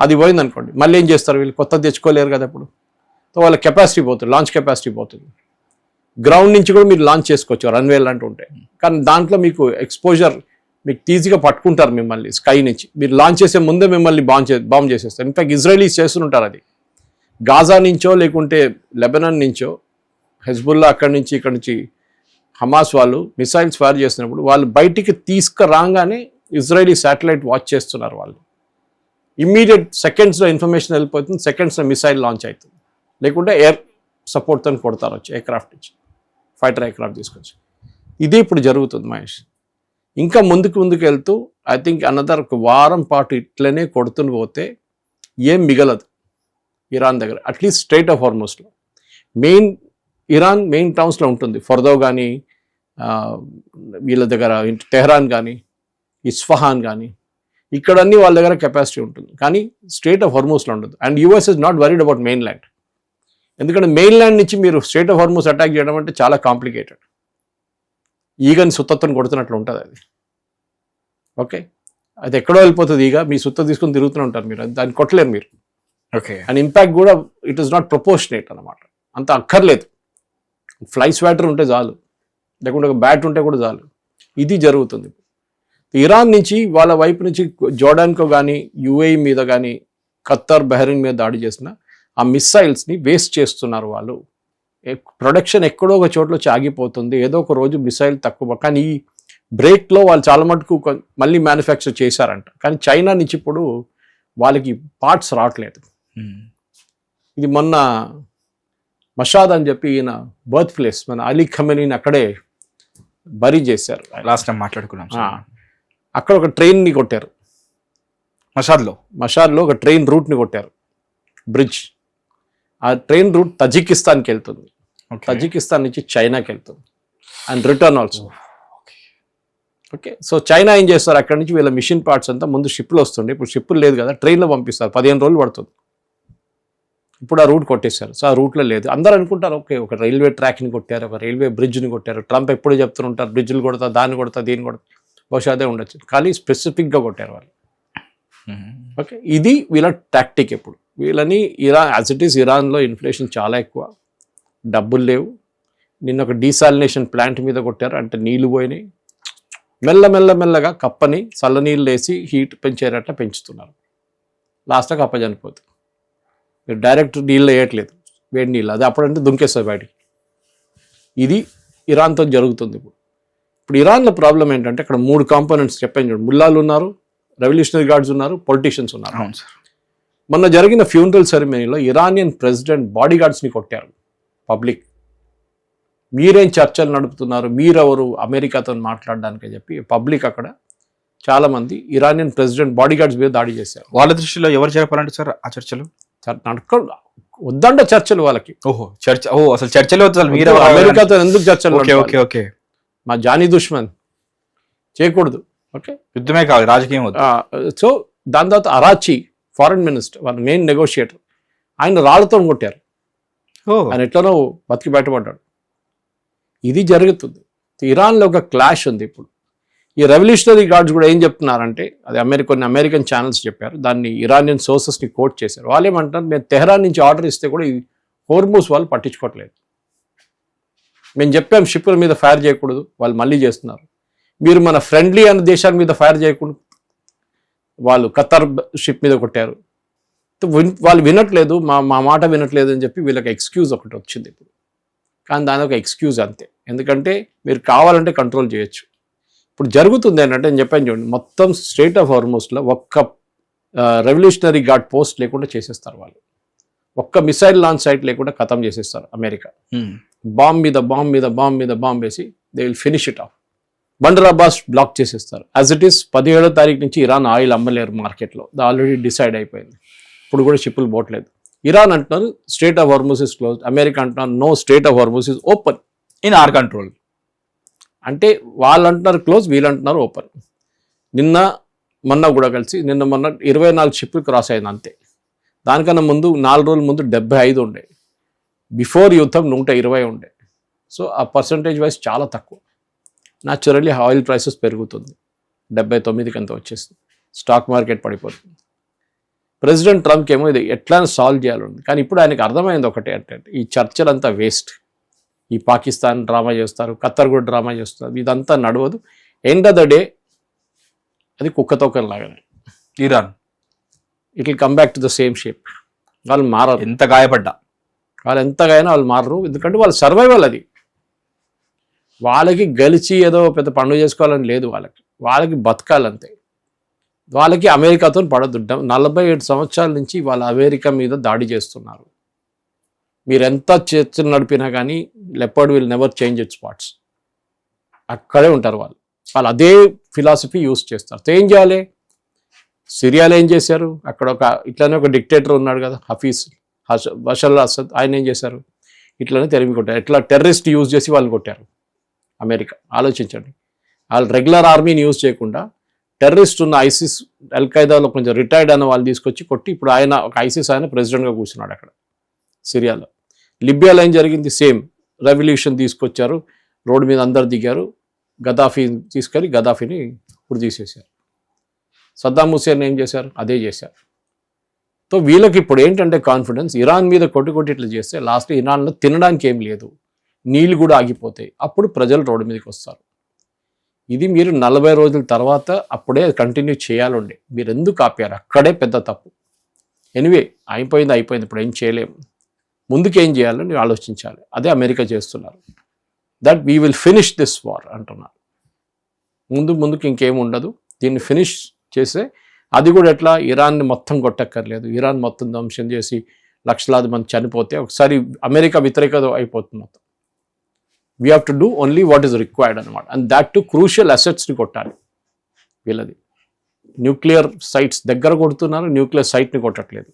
అది పోయింది అనుకోండి, మళ్ళీ ఏం చేస్తారు వీళ్ళు, కొత్తది తెచ్చుకోలేరు కదా ఇప్పుడు. సో వాళ్ళ కెపాసిటీ పోతుంది, లాంచ్ కెపాసిటీ పోతుంది. గ్రౌండ్ నుంచి కూడా మీరు లాంచ్ చేసుకోవచ్చు, రన్వే లాంటి ఉంటాయి, కానీ దాంట్లో మీకు ఎక్స్పోజర్, మీకు ఈజీగా పట్టుకుంటారు మిమ్మల్ని స్కై నుంచి. మీరు లాంచ్ చేసే ముందే మిమ్మల్ని బాంబ్ చేసేస్తారు. ఇన్ఫాక్ట్ ఇజ్రాయలీస్ చేస్తుంటారు అది, గాజా నుంచో లేకుంటే లెబనాన్ నుంచో, హెజ్బుల్లా అక్కడి నుంచి ఇక్కడ నుంచి హమాస్ వాళ్ళు మిసైల్స్ ఫైర్ చేసినప్పుడు వాళ్ళు బయటికి తీసుకురాగానే ఇజ్రాయలీ శాటిలైట్ వాచ్ చేస్తున్నారు వాళ్ళు. ఇమ్మీడియట్ సెకండ్స్లో ఇన్ఫర్మేషన్ వెళ్ళిపోతుంది, సెకండ్స్లో మిసైల్ లాంచ్ అవుతుంది, లేకుంటే ఎయిర్ సపోర్ట్తో కొడతారు వచ్చి ఎయిర్క్రాఫ్ట్ నుంచి, ఫైటర్ ఎయిర్క్రాఫ్ట్ తీసుకొచ్చి. ఇది ఇప్పుడు జరుగుతుంది మహేష్. ఇంకా ముందుకు వెళ్తూ ఐ థింక్ అనదర్ ఒక వారం పాటు ఇట్లనే కొడుతుని పోతే ఏం మిగలదు ఇరాన్ దగ్గర, అట్లీస్ట్ స్ట్రైట్ ఆఫ్ హార్మోస్లో. ఇరాన్ మెయిన్ టౌన్స్లో ఉంటుంది, ఫర్దో కానీ వీళ్ళ దగ్గర టెహ్రాన్ కానీ ఇస్ఫహాన్ కానీ, ఇక్కడన్నీ వాళ్ళ దగ్గర కెపాసిటీ ఉంటుంది, కానీ స్ట్రేట్ ఆఫ్ హార్మోస్లో ఉండదు. And US is not worried about mean land, ఎందుకంటే మెయిన్ ల్యాండ్ నుంచి మీరు స్ట్రేట్ ఆఫ్ హార్మోస్ అటాక్ చేయడం అంటే చాలా కాంప్లికేటెడ్, ఈగని సుత్తని కొడుతున్నట్లు ఉంటుంది అది. ఓకే, అది ఎక్కడో వెళ్ళిపోతుంది ఈగ, మీ సుత్త తీసుకొని తిరుగుతూనే ఉంటారు మీరు, దాన్ని కొట్టలేరు మీరు. ఓకే, అండ్ ఇంపాక్ట్ కూడా ఇట్ ఈస్ నాట్ ప్రపోర్షనేట్ అనమాట, అంత అక్కర్లేదు. ఫ్లై స్వాటర్ ఉంటే చాలు, లేకుంటే ఒక బ్యాట్ ఉంటే కూడా చాలు. ఇది జరుగుతుంది. ఇరాన్ నుంచి వాళ్ళ వైపు నుంచి జోర్డాన్కో కానీ యుఏఈ మీద కానీ ఖత్తర్, బహ్రెయిన్ మీద దాడి చేసిన ఆ మిసైల్స్ని వేస్ట్ చేస్తున్నారు వాళ్ళు. ప్రొడక్షన్ ఎక్కడో ఒక చోట్ల ఆగిపోతుంది, ఏదో ఒక రోజు మిసైల్ తక్కువ. కానీ ఈ బ్రేక్లో వాళ్ళు చాలా మటుకు మళ్ళీ మ్యానుఫ్యాక్చర్ చేశారంట, కానీ చైనా నుంచి ఇప్పుడు వాళ్ళకి పార్ట్స్ రావట్లేదు. ఇది మొన్న మషాద్ అని చెప్పి ఈయన బర్త్ ప్లేస్, మన అలీ ఖమేనీని అక్కడే బరీ చేశారు. లాస్ట్ టైం మాట్లాడుకున్నాం. అక్కడ ఒక ట్రైన్ని కొట్టారు, మషాద్లో ఒక ట్రైన్ రూట్ని కొట్టారు, బ్రిడ్జ్. ఆ ట్రైన్ రూట్ తజికిస్తాన్కి వెళ్తుంది, తజికిస్తాన్ నుంచి చైనాకి వెళ్తుంది, and return also. Okay, so China ఏం చేస్తారు, అక్కడి నుంచి వీళ్ళ మిషన్ పార్ట్స్ అంతా ముందు షిప్లో వస్తుండే, ఇప్పుడు షిప్పులు లేదు కదా, ట్రైన్లో పంపిస్తారు, 15 రోజులు పడుతుంది. ఇప్పుడు ఆ రూట్ కొట్టేశారు, సో ఆ రూట్లో లేదు. అందరూ అనుకుంటారు ఓకే, ఒక రైల్వే ట్రాక్ని కొట్టారు, ఒక రైల్వే బ్రిడ్జ్ని కొట్టారు. ట్రంప్ ఎప్పుడు చెప్తుంటారు బ్రిడ్జ్లు కొడతా, దాన్ని కొడతా, దీన్ని కొడతా, బహుశా అదే ఉండొచ్చు, కానీ స్పెసిఫిక్గా కొట్టారు వాళ్ళు. ఓకే, ఇది వీళ్ళ టాక్టిక్. ఎప్పుడు వీళ్ళని ఇరాన్ యాజ్ ఇట్ ఈస్ ఇరాన్లో ఇన్ఫ్లేషన్ చాలా ఎక్కువ, డబ్బులు లేవు. నిన్న ఒక డీసాలినేషన్ ప్లాంట్ మీద కొట్టారు, అంటే నీళ్లు పోయినాయి. మెల్లగా కప్పని చల్లనీళ్ళు వేసి హీట్ పెంచేటట్లా పెంచుతున్నారు. లాస్ట్గా కప్ప చనిపోతుంది. మీరు డైరెక్ట్ నీళ్ళు వేయట్లేదు, వేడి నీళ్ళు, అది అప్పుడంటే దుంకేస్తుంది బయటికి. ఇది ఇరాన్తో జరుగుతుంది. ఇప్పుడు ఇరాన్లో ప్రాబ్లం ఏంటంటే అక్కడ 3 కాంపోనెంట్స్ చెప్పాను చూడండి. ముల్లాలు ఉన్నారు, రెవల్యూషనరీ గార్డ్స్ ఉన్నారు, పొలిటీషియన్స్ ఉన్నారు. అవును సార్. మొన్న జరిగిన ఫ్యూనరల్ సెరమనీలో ఇరానియన్ ప్రెసిడెంట్ బాడీ గార్డ్స్ని కొట్టారు పబ్లిక్. మీరేం చర్చలు నడుపుతున్నారు, మీరెవరు అమెరికాతో మాట్లాడడానికి చెప్పి పబ్లిక్ అక్కడ చాలామంది ఇరానియన్ ప్రెసిడెంట్ బాడీ గార్డ్స్ మీద దాడి చేశారు. వాళ్ళ దృష్టిలో ఎవరు జరపాలంటే సార్ ఆ చర్చలు? వద్దంట చర్చలు వాళ్ళకి. అసలు చర్చలు అసలు మీరు అమెరికాతో ఎందుకు చర్చలు? ఓకే. మా జానీ దుష్మన్ చేయకూడదు. ఓకే, యుద్ధమే కాదు, రాజకీయం వద్దు. సో దాని తర్వాత అరాచి ఫారెన్ మినిస్టర్, వాళ్ళ మెయిన్ నెగోషియేటర్, ఆయన రాళ్లతో కొట్టారు. ఆయన ఎట్లనో బతికి బయటపడ్డాడు. ఇది జరుగుతుంది. ఇరాన్లో ఒక క్లాష్ ఉంది ఇప్పుడు. ఈ రెవల్యూషనరీ గార్డ్స్ కూడా ఏం చెప్తున్నారంటే, అది కొన్ని అమెరికన్ ఛానల్స్ చెప్పారు, దాన్ని ఇరానియన్ సోర్సెస్ని కోట్ చేశారు. వాళ్ళు ఏమంటారు, మేము తెహరాన్ నుంచి ఆర్డర్ ఇస్తే కూడా ఈ హోర్మూస్ వాళ్ళు పట్టించుకోవట్లేదు. మేము చెప్పాం షిప్పుల మీద ఫైర్ చేయకూడదు, వాళ్ళు మళ్ళీ చేస్తున్నారు. మీరు మన ఫ్రెండ్లీ అనే దేశాల మీద ఫైర్ చేయకూడదు, వాళ్ళు ఖతర్ షిప్ మీద కొట్టారు. వాళ్ళు వినట్లేదు, మా మాట వినట్లేదు అని చెప్పి వీళ్ళకి ఎక్స్క్యూజ్ ఒకటి వచ్చింది ఇప్పుడు. కానీ దాని ఒక ఎక్స్క్యూజ్ అంతే, ఎందుకంటే మీరు కావాలంటే కంట్రోల్ చేయొచ్చు. ఇప్పుడు జరుగుతుంది ఏంటంటే నేను చెప్పాను చూడండి, మొత్తం స్టేట్ ఆఫ్ హార్మోస్లో ఒక్క రెవల్యూషనరీ గార్డ్ పోస్ట్ లేకుండా చేసేస్తారు వాళ్ళు. ఒక్క మిసైల్ లాంచ్ సైట్ లేకుండా ఖతం చేసేస్తారు అమెరికా. బాంబ్ వేసి they will finish it off. Bandar Abbas block చేసేస్తారు. యాజ్ ఇట్ ఈస్ 17వ తారీఖు నుంచి ఇరాన్ ఆయిల్ అమ్మలేరు మార్కెట్లో, ఆల్రెడీ డిసైడ్ అయిపోయింది. ఇప్పుడు కూడా షిప్పులు పోవట్లేదు. ఇరాన్ అంటున్నారు state of Hormuz is close, America అంటున్నారు no, state of Hormuz is open in our control. అంటే వాళ్ళు అంటున్నారు క్లోజ్, వీళ్ళు అంటున్నారు ఓపెన్. మొన్న కూడా కలిసి మొన్న 24 షిప్లు క్రాస్ అయింది అంతే. దానికన్నా ముందు 4 రోజుల ముందు 75 ఉండే, బిఫోర్ యుద్ధం 120 ఉండే. సో ఆ పర్సంటేజ్ వైజ్ చాలా తక్కువ. న్యాచురల్లీ ఆయిల్ ప్రైసెస్ పెరుగుతుంది, 79కి అంత వచ్చేస్తుంది, స్టాక్ మార్కెట్ పడిపోతుంది. ప్రెసిడెంట్ ట్రంప్కి ఏమో ఇది ఎట్లా సాల్వ్ చేయాలని, కానీ ఇప్పుడు ఆయనకు అర్థమైంది ఒకటే, అంటే ఈ చర్చలంతా వేస్ట్. ఈ పాకిస్తాన్ డ్రామా చేస్తారు, ఖత్తర్ కూడా డ్రామా చేస్తారు, ఇదంతా నడవదు. ఎండ్ ఆఫ్ ద డే అది కుక్కతోకం లాగానే Iran it will come back to the same shape. వాళ్ళు మారరు, ఎంత గాయపడ్డా వాళ్ళు ఎంతగానో వాళ్ళు మారరు. ఎందుకంటే వాళ్ళ సర్వైవల్ అది. వాళ్ళకి గెలిచి ఏదో పెద్ద పండుగ చేసుకోవాలని లేదు, వాళ్ళకి బతకాలంతే. వాళ్ళకి అమెరికాతో పడదు. 47 సంవత్సరాల నుంచి వాళ్ళ అమెరికా మీద దాడి చేస్తున్నారు. మీరు ఎంత చర్చలు నడిపినా కానీ leopard will never change it spots. అక్కడే ఉంటారు వాళ్ళు అదే ఫిలాసఫీ యూస్ చేస్తారు. ఏం చేయాలి? సిరియాలో ఏం చేశారు? అక్కడ ఇట్లానే ఒక డిక్టేటర్ ఉన్నాడు కదా, బషర్ అసద్, ఆయన ఏం చేశారు? ఇట్లానే తెరిమి కొట్టారు. ఎట్లా టెర్రరిస్ట్ యూజ్ చేసి వాళ్ళని కొట్టారు అమెరికా. ఆలోచించండి, వాళ్ళు రెగ్యులర్ ఆర్మీని యూజ్ చేయకుండా టెర్రరిస్ట్ ఉన్న ఐసిస్, అల్ఖైదాలో కొంచెం రిటైర్డ్ అయిన వాళ్ళు తీసుకొచ్చి కొట్టి, ఇప్పుడు ఆయన ఒక ఐసిస్ ఆయన ప్రెసిడెంట్గా కూర్చున్నాడు అక్కడ సిరియాలో. లిబియాలో ఏం జరిగింది? సేమ్ రెవల్యూషన్ తీసుకొచ్చారు, రోడ్డు మీద అందరు దిగారు, గదాఫీని ఇప్పుడు తీసేశారు. సద్దాం హుసేన్ ఏం చేశారు? అదే చేశారు. సో వీళ్ళకి ఇప్పుడు ఏంటంటే కాన్ఫిడెన్స్, ఇరాన్ మీద కొట్టి ఇట్లా చేస్తే లాస్ట్ ఇరాన్లో తినడానికి ఏం లేదు, నీళ్ళు కూడా ఆగిపోతాయి, అప్పుడు ప్రజలు రోడ్డు మీదకి వస్తారు. ఇది మీరు 40 రోజుల తర్వాత అప్పుడే కంటిన్యూ చేయాలండి. మీరు ఎందుకు ఆపారు? అక్కడే పెద్ద తప్పు. ఎనివే అయిపోయింది, ఇప్పుడు ఏం చేయలేము. ముందుకు ఏం చేయాలో మీరు ఆలోచించాలి. అదే అమెరికా చేస్తున్నారు. That we will finish this war అంటున్నారు. ముందుకు ఇంకేం ఉండదు, దీన్ని ఫినిష్ చేసే, అది కూడా ఎట్లా? ఇరాన్ని మొత్తం కొట్టక్కర్లేదు, ఇరాన్ మొత్తం ధ్వంసం చేసి లక్షలాది మంది చనిపోతే ఒకసారి అమెరికా వ్యతిరేకత అయిపోతుంది మొత్తం. We have to do only what is required అనమాట. అండ్ దాట్ టు క్రూషియల్ అసెట్స్ని కొట్టాలి. వీళ్ళది న్యూక్లియర్ సైట్స్ దగ్గర కొడుతున్నారు, న్యూక్లియర్ సైట్ని కొట్టట్లేదు.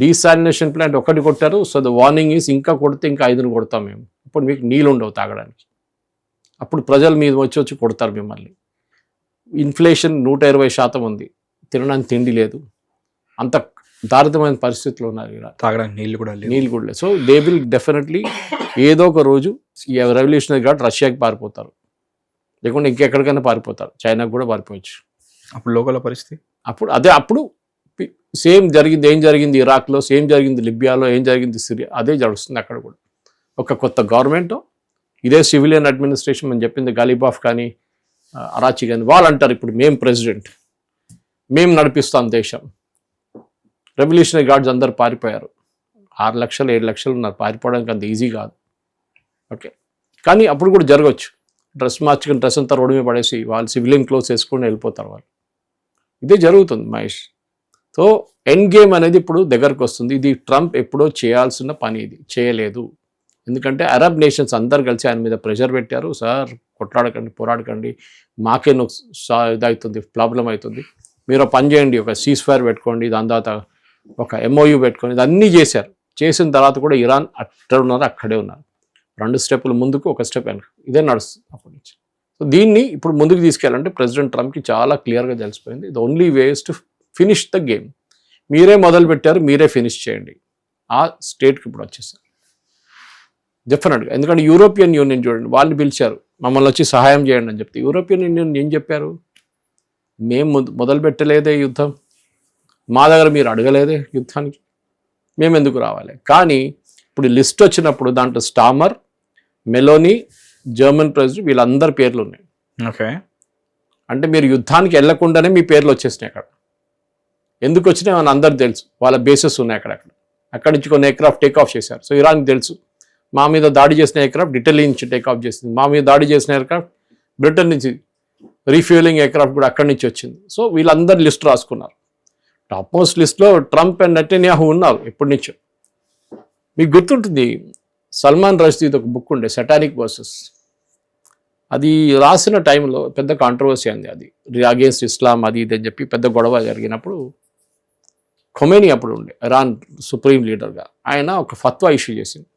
డీసాలినేషన్ ప్లాంట్ ఒకటి కొట్టారు. సో ద వార్నింగ్ ఈస్ ఇంకా కొడితే ఇంకా 5ని కొడతాం మేము. ఇప్పుడు మీకు నీళ్ళు ఉండవు తాగడానికి, అప్పుడు ప్రజల మీద వచ్చి కొడతారు మిమ్మల్ని. ఇన్ఫ్లేషన్ 120% ఉంది, తినడానికి తిండి లేదు, అంత దారుణమైన పరిస్థితుల్లో ఉన్నారు. తాగడానికి నీళ్ళు కూడా లేదు. సో దే విల్ డెఫినెట్లీ ఏదో ఒక రోజు ఈ రెవల్యూషనరీ గార్డ్ రష్యాకి పారిపోతారు, లేకుంటే ఇంకెక్కడికైనా పారిపోతారు, చైనాకు కూడా పారిపోవచ్చు. అప్పుడు లోకల్ పరిస్థితి అప్పుడు సేమ్ జరిగింది, ఏం జరిగింది ఇరాక్లో, సేమ్ జరిగింది లిబియాలో, ఏం జరిగింది సిరియా, అదే జరుగుతుంది అక్కడ కూడా. ఒక కొత్త గవర్నమెంట్, ఇదే సివిలియన్ అడ్మినిస్ట్రేషన్ అని చెప్పింది గలీబాఫ్ కానీ అరాచి కానీ, వాళ్ళు అంటారు ఇప్పుడు మేము ప్రెసిడెంట్, మేము నడిపిస్తాం దేశం. రెవల్యూషనరీ గార్డ్స్ అందరు పారిపోయారు, 6 లక్షలు 7 లక్షలు ఉన్నారు, పారిపోవడానికి అంత ఈజీ కాదు. ఓకే, కానీ అప్పుడు కూడా జరగవచ్చు. డ్రెస్ మార్చుకుని డ్రెస్ అంతా రోడ్డు మీద పడేసి వాళ్ళు సివిలియన్ క్లోత్స్ వేసుకొని వెళ్ళిపోతారు వాళ్ళు. ఇదే జరుగుతుంది మహేష్. సో ఎండ్ గేమ్ అనేది ఇప్పుడు దగ్గరకు వస్తుంది. ఇది ట్రంప్ ఎప్పుడో చేయాల్సిన పని, ఇది చేయలేదు. ఎందుకంటే అరబ్ నేషన్స్ అందరు కలిసి ఆయన మీద ప్రెషర్ పెట్టారు. సార్ కొట్లాడకండి, పోరాడకండి, మాకే ఇదవుతుంది, ప్రాబ్లం అవుతుంది, మీరు పని చేయండి, ఒక సీజ్ ఫైర్ పెట్టుకోండి, దాని తర్వాత ఒక MOU పెట్టుకోండి, ఇదన్నీ చేశారు. చేసిన తర్వాత కూడా ఇరాన్ అక్కడ ఉన్నారు, అక్కడే ఉన్నారు. 2 స్టెప్పులు ముందుకు, 1 స్టెప్ వెనక, ఇదే నడుస్తుంది అప్పటి నుంచి. సో దీన్ని ఇప్పుడు ముందుకు తీసుకెళ్ళాలంటే ప్రెసిడెంట్ ట్రంప్కి చాలా క్లియర్గా తెలిసిపోయింది. The only ways to finish the game. మీరే మొదలు పెట్టారు, మీరే ఫినిష్ చేయండి. ఆ స్టేట్కి ఇప్పుడు వచ్చేసారు డెఫినెట్గా. ఎందుకంటే యూరోపియన్ యూనియన్ చూడండి, వాళ్ళు పిలిచారు మమ్మల్ని వచ్చి సహాయం చేయండి అని చెప్తే, యూరోపియన్ యూనియన్ ఏం చెప్పారు, మేము మొదలు పెట్టలేదే యుద్ధం, మా దగ్గర మీరు అడగలేదే యుద్ధానికి, మేము ఎందుకు రావాలి. కానీ ఇప్పుడు లిస్ట్ వచ్చినప్పుడు దాంట్లో స్టామర్, మెలోనీ, జర్మన్ ప్రెసిడెంట్, వీళ్ళందరి పేర్లు ఉన్నాయి. ఓకే, అంటే మీరు యుద్ధానికి వెళ్లకుండానే మీ పేర్లు వచ్చేసినాయి అక్కడ. ఎందుకు వచ్చినాయి అని అందరికి తెలుసు, వాళ్ళ బేసెస్ ఉన్నాయి అక్కడక్కడ. అక్కడి నుంచి కొన్ని ఎయిర్క్రాఫ్ట్ టేక్ ఆఫ్ చేశారు. సో ఇరాన్కి తెలుసు, మా మీద దాడి చేసిన ఎయిర్క్రాఫ్ట్ ఇటలీ నుంచి టేక్ ఆఫ్ చేసింది, మా మీద దాడి చేసిన ఎయిర్క్రాఫ్ట్ బ్రిటన్ నుంచి, రీఫ్యూలింగ్ ఎయిర్క్రాఫ్ట్ కూడా అక్కడి నుంచి వచ్చింది. సో వీళ్ళందరి లిస్ట్ రాసుకున్నారు. టాప్ మోస్ట్ లిస్ట్లో ట్రంప్ అండ్ నెటన్యాహు ఉన్నారు ఎప్పటి నుంచో. మీకు గుర్తుంటుంది, సల్మాన్ రష్దీది ఒక బుక్ ఉండే, సెటానిక్ వర్సెస్. అది రాసిన టైంలో పెద్ద కాంట్రవర్సీ అంది, అది అగేన్స్ట్ ఇస్లాం అది ఇది అని చెప్పి పెద్ద గొడవ జరిగినప్పుడు ఖొమేనీ అప్పుడు ఉండే ఇరాన్ సుప్రీం లీడర్గా, ఆయన ఒక ఫత్వా ఇష్యూ చేసింది,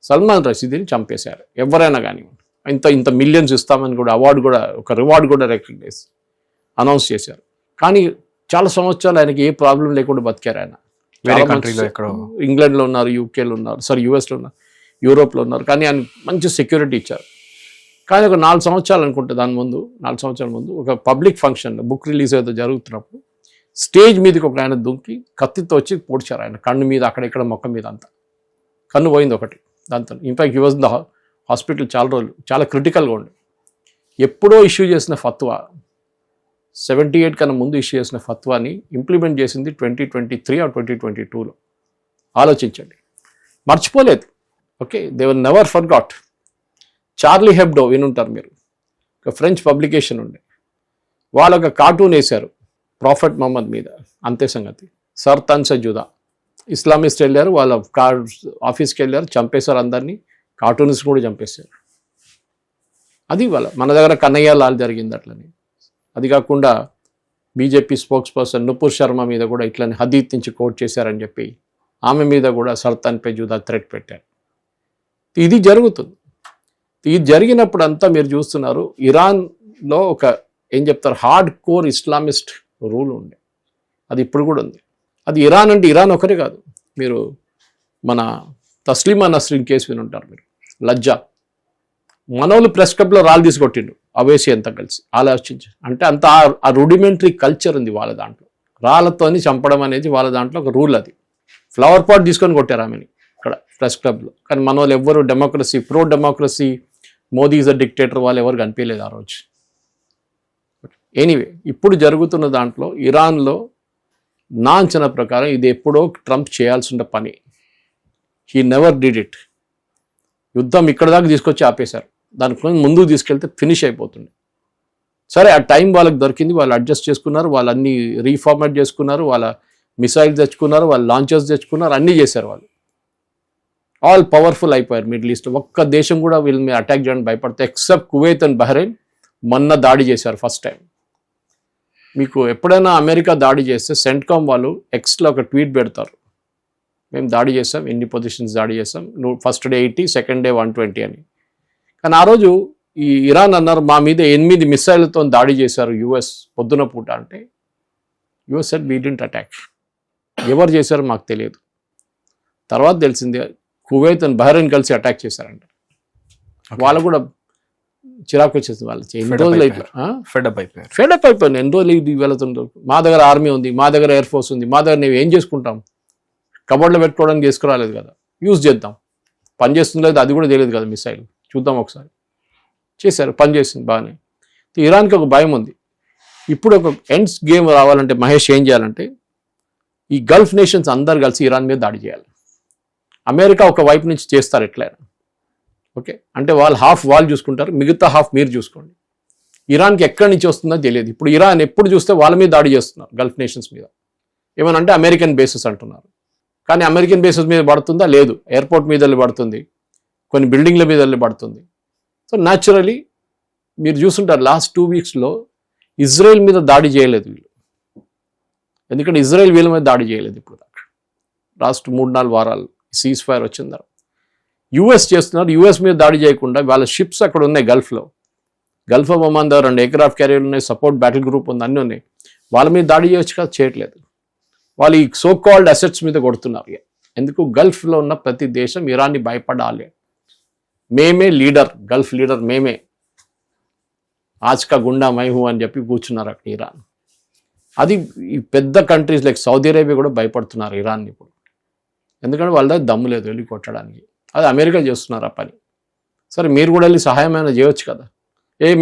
సల్మాన్ రషీదీని చంపేశారు, ఎవరైనా కానీ ఇంత మిలియన్స్ ఇస్తామని కూడా, అవార్డు కూడా, ఒక రివార్డు కూడా రికగ్నైజ్ అనౌన్స్ చేశారు. కానీ చాలా సంవత్సరాలు ఆయనకి ఏ ప్రాబ్లం లేకుండా బతికారు ఆయన. ఇంగ్లాండ్లో ఉన్నారు, యూకేలో ఉన్నారు, యూఎస్లో ఉన్నారు, యూరోప్లో ఉన్నారు, కానీ ఆయన మంచి సెక్యూరిటీ ఇచ్చారు. కానీ ఒక 4 సంవత్సరాలు అనుకుంటే, 4 సంవత్సరాల ముందు ఒక పబ్లిక్ ఫంక్షన్, బుక్ రిలీజ్ ఏదో జరుగుతున్నప్పుడు స్టేజ్ మీదకి ఒక ఆయన దుంకి కత్తితో వచ్చి పొడిచారు ఆయన కన్ను మీద, అక్కడెక్కడ మొక్క మీద అంతా కన్ను పోయింది ఒకటి. దాంతో in fact he was the hospital చాలా రోజులు, చాలా క్రిటికల్గా ఉండే. ఎప్పుడో ఇష్యూ చేసిన ఫత్వా, 78 కన్నా ముందు ఇష్యూ చేసిన ఫత్వాని ఇంప్లిమెంట్ చేసింది 2023 or 2022లో. ఆలోచించండి, మర్చిపోలేదు. Okay, they were never forgot. Charlie Hebdo వినుంటారు మీరు, ఒక ఫ్రెంచ్ పబ్లికేషన్ ఉండే, వాళ్ళు ఒక కార్టూన్ వేశారు ప్రాఫెట్ మొహమ్మద్ మీద, అంతే సంగతి. సర్తాన్ సజుదా ఇస్లామిస్ట్ వెళ్ళారు, వాళ్ళ ఆఫీస్కి వెళ్ళారు, చంపేశారు అందరినీ, కార్టూనిస్ట్ కూడా చంపేశారు. అది మన దగ్గర కన్నయ్య లాల్ జరిగింది అట్లని. అది కాకుండా BJP spokes person Nupur Sharma మీద కూడా ఇట్లని హదీత్ నుంచి కోట్ చేశారని చెప్పి ఆమె మీద కూడా సర్తాన్ పే జుదా థ్రెట్ పెట్టారు. ఇది జరుగుతుంది. ఇది జరిగినప్పుడు అంతా మీరు చూస్తున్నారు, ఇరాన్లో ఒక ఏం చెప్తారు, హార్డ్ కోర్ ఇస్లామిస్ట్ రూల్ ఉండే, అది ఇప్పుడు కూడా ఉంది. అది ఇరాన్ అంటే ఇరాన్ ఒకరే కాదు, మీరు మన తస్లీమా నస్రీన్ కేసు వినుంటారు మీరు, లజ్జా, మనోళ్ళు ప్రెస్ క్లబ్లో రాళ్ళు తీసుకొట్టిండు అవేసి అంతా కలిసి, ఆలోచించి. అంటే అంత ఆ రూడిమెంటరీ కల్చర్ ఉంది వాళ్ళ దాంట్లో, రాళ్ళతోని చంపడం అనేది వాళ్ళ దాంట్లో ఒక రూల్. అది ఫ్లవర్ పాట్ తీసుకొని కొట్టారు ఆమెని ఇక్కడ ప్రెస్ క్లబ్లో. కానీ మన వాళ్ళు ఎవ్వరు democracy, pro democracy, Modi is a dictator, వాళ్ళు ఎవరు కనిపించలేదు ఆ రోజు. ఎనీవే, ఇప్పుడు జరుగుతున్న దాంట్లో ఇరాన్లో నా అంచనా ప్రకారం ఇది ఎప్పుడో ట్రంప్ చేయాల్సిన పని. He never did it. యుద్ధం ఇక్కడ దాకా తీసుకొచ్చి ఆపేశారు, దానికి ముందుకు తీసుకెళ్తే ఫినిష్ అయిపోతుంది. సరే, ఆ టైం వాళ్ళకి దొరికింది, వాళ్ళు అడ్జస్ట్ చేసుకున్నారు, వాళ్ళు అన్ని రీఫార్మేట్ చేసుకున్నారు, వాళ్ళ మిసైల్స్ తెచ్చుకున్నారు, వాళ్ళు లాంచర్స్ తెచ్చుకున్నారు, అన్నీ చేశారు. వాళ్ళు ఆల్ పవర్ఫుల్ అయిపోయారు మిడిల్ ఈస్ట్. ఒక్క దేశం కూడా వీళ్ళ మీద అటాక్ చేయడానికి భయపడతాయి, ఎక్సెప్ట్ కువైత్ అండ్ బహ్రెయిన్ మొన్న దాడి చేశారు ఫస్ట్ టైం. మీకు ఎప్పుడైనా అమెరికా దాడి చేస్తే సెంట్కామ్ వాళ్ళు ఎక్స్లో ఒక ట్వీట్ పెడతారు, మేము దాడి చేసాం, ఎన్ని పొజిషన్స్ దాడి చేసాం, ఫస్ట్ డే 80, సెకండ్ డే 120 అని. కానీ ఆ రోజు ఈ ఇరాన్ అన్నారు, మా మీద 8 మిసైళ్లతో దాడి చేశారు యుఎస్ పొద్దున పూట. అంటే US said we didn't attack. ఎవరు చేశారో మాకు తెలియదు. తర్వాత తెలిసింది కువైత్ అండ్ బహ్రెయిన్ కలిసి అటాక్ చేశారంట. వాళ్ళు కూడా చిరాకు వచ్చేసింది వాళ్ళు. ఎన్ని రోజులు ఫెడప్ అయిపోయారు. ఫెడప్ అయిపోయింది. ఎన్ని రోజులు ఇది వెళుతుంటారు. మా దగ్గర ఆర్మీ ఉంది, మా దగ్గర ఎయిర్ ఫోర్స్ ఉంది, మా దగ్గర మేము ఏం చేసుకుంటాం, కబోర్డ్లో పెట్టుకోవడానికి తీసుకురాలేదు కదా, యూజ్ చేద్దాం. పని చేస్తుందో లేదు అది కూడా తెలియదు కదా, మిసైల్ చూద్దాం ఒకసారి. చేశారు, పని చేసింది బాగానే. ఇరాన్కి ఒక భయం ఉంది. ఇప్పుడు ఒక ఎండ్స్ గేమ్ రావాలంటే మహేష్ ఏం చేయాలంటే ఈ గల్ఫ్ నేషన్స్ అందరు కలిసి ఇరాన్ మీద దాడి చేయాలి. అమెరికా ఒక వైపు నుంచి చేస్తారు ఎట్లయినా, ఓకే, అంటే వాళ్ళు హాఫ్ వాళ్ళు చూసుకుంటారు, మిగతా హాఫ్ మీరు చూసుకోండి. ఇరాన్కి ఎక్కడి నుంచి వస్తుందో తెలియదు. ఇప్పుడు ఇరాన్ ఎప్పుడు చూస్తే వాళ్ళ మీద దాడి చేస్తున్నారు, గల్ఫ్ నేషన్స్ మీద. ఏమనంటే అమెరికన్ బేసెస్ అంటున్నారు, కానీ అమెరికన్ బేసెస్ మీద పడుతుందా? లేదు. ఎయిర్పోర్ట్ మీద వెళ్ళి పడుతుంది, కొన్ని బిల్డింగ్ల మీద వెళ్ళి పడుతుంది. సో న్యాచురలీ మీరు చూస్తుంటారు లాస్ట్ 2 వీక్స్లో ఇజ్రాయెల్ మీద దాడి చేయలేదు వీళ్ళు, ఎందుకంటే ఇజ్రాయెల్ వీళ్ళ మీద దాడి చేయలేదు ఇప్పుడు దాకా. లాస్ట్ 3-4 వారాలు సీజ్ ఫైర్ వచ్చిన తర్వాత యూఎస్ చేస్తున్నారు. యూఎస్ మీద దాడి చేయకుండా వాళ్ళ షిప్స్ అక్కడ ఉన్నాయి గల్ఫ్లో, గల్ఫ్ ఆఫ్ ఒమాన్ దగ్గర 2 ఎయిర్క్రాఫ్ట్ క్యారియర్లు ఉన్నాయి, సపోర్ట్ బ్యాటిల్ గ్రూప్ ఉంది, అన్నీ ఉన్నాయి. వాళ్ళ మీద దాడి చేయొచ్చు కదా, చేయట్లేదు. వాళ్ళు ఈ సో కాల్డ్ అసెట్స్ మీద కొడుతున్నారు. ఎందుకు? గల్ఫ్లో ఉన్న ప్రతి దేశం ఇరాన్ని భయపడాలి. మేమే లీడర్, గల్ఫ్ లీడర్ మేమే, ఆజ్కా గుండా మైహు అని చెప్పి కూర్చున్నారు అక్కడ ఇరాన్. అది ఈ పెద్ద కంట్రీస్ లైక్ సౌదీ అరేబియా కూడా భయపడుతున్నారు ఇరాన్ ఇప్పుడు, ఎందుకంటే వాళ్ళ దగ్గర దమ్ము లేదు వెళ్ళి కొట్టడానికి. అది అమెరికా చేస్తున్నారు ఆ పని. సరే మీరు కూడా వెళ్ళి సహాయం అయినా చేయొచ్చు కదా,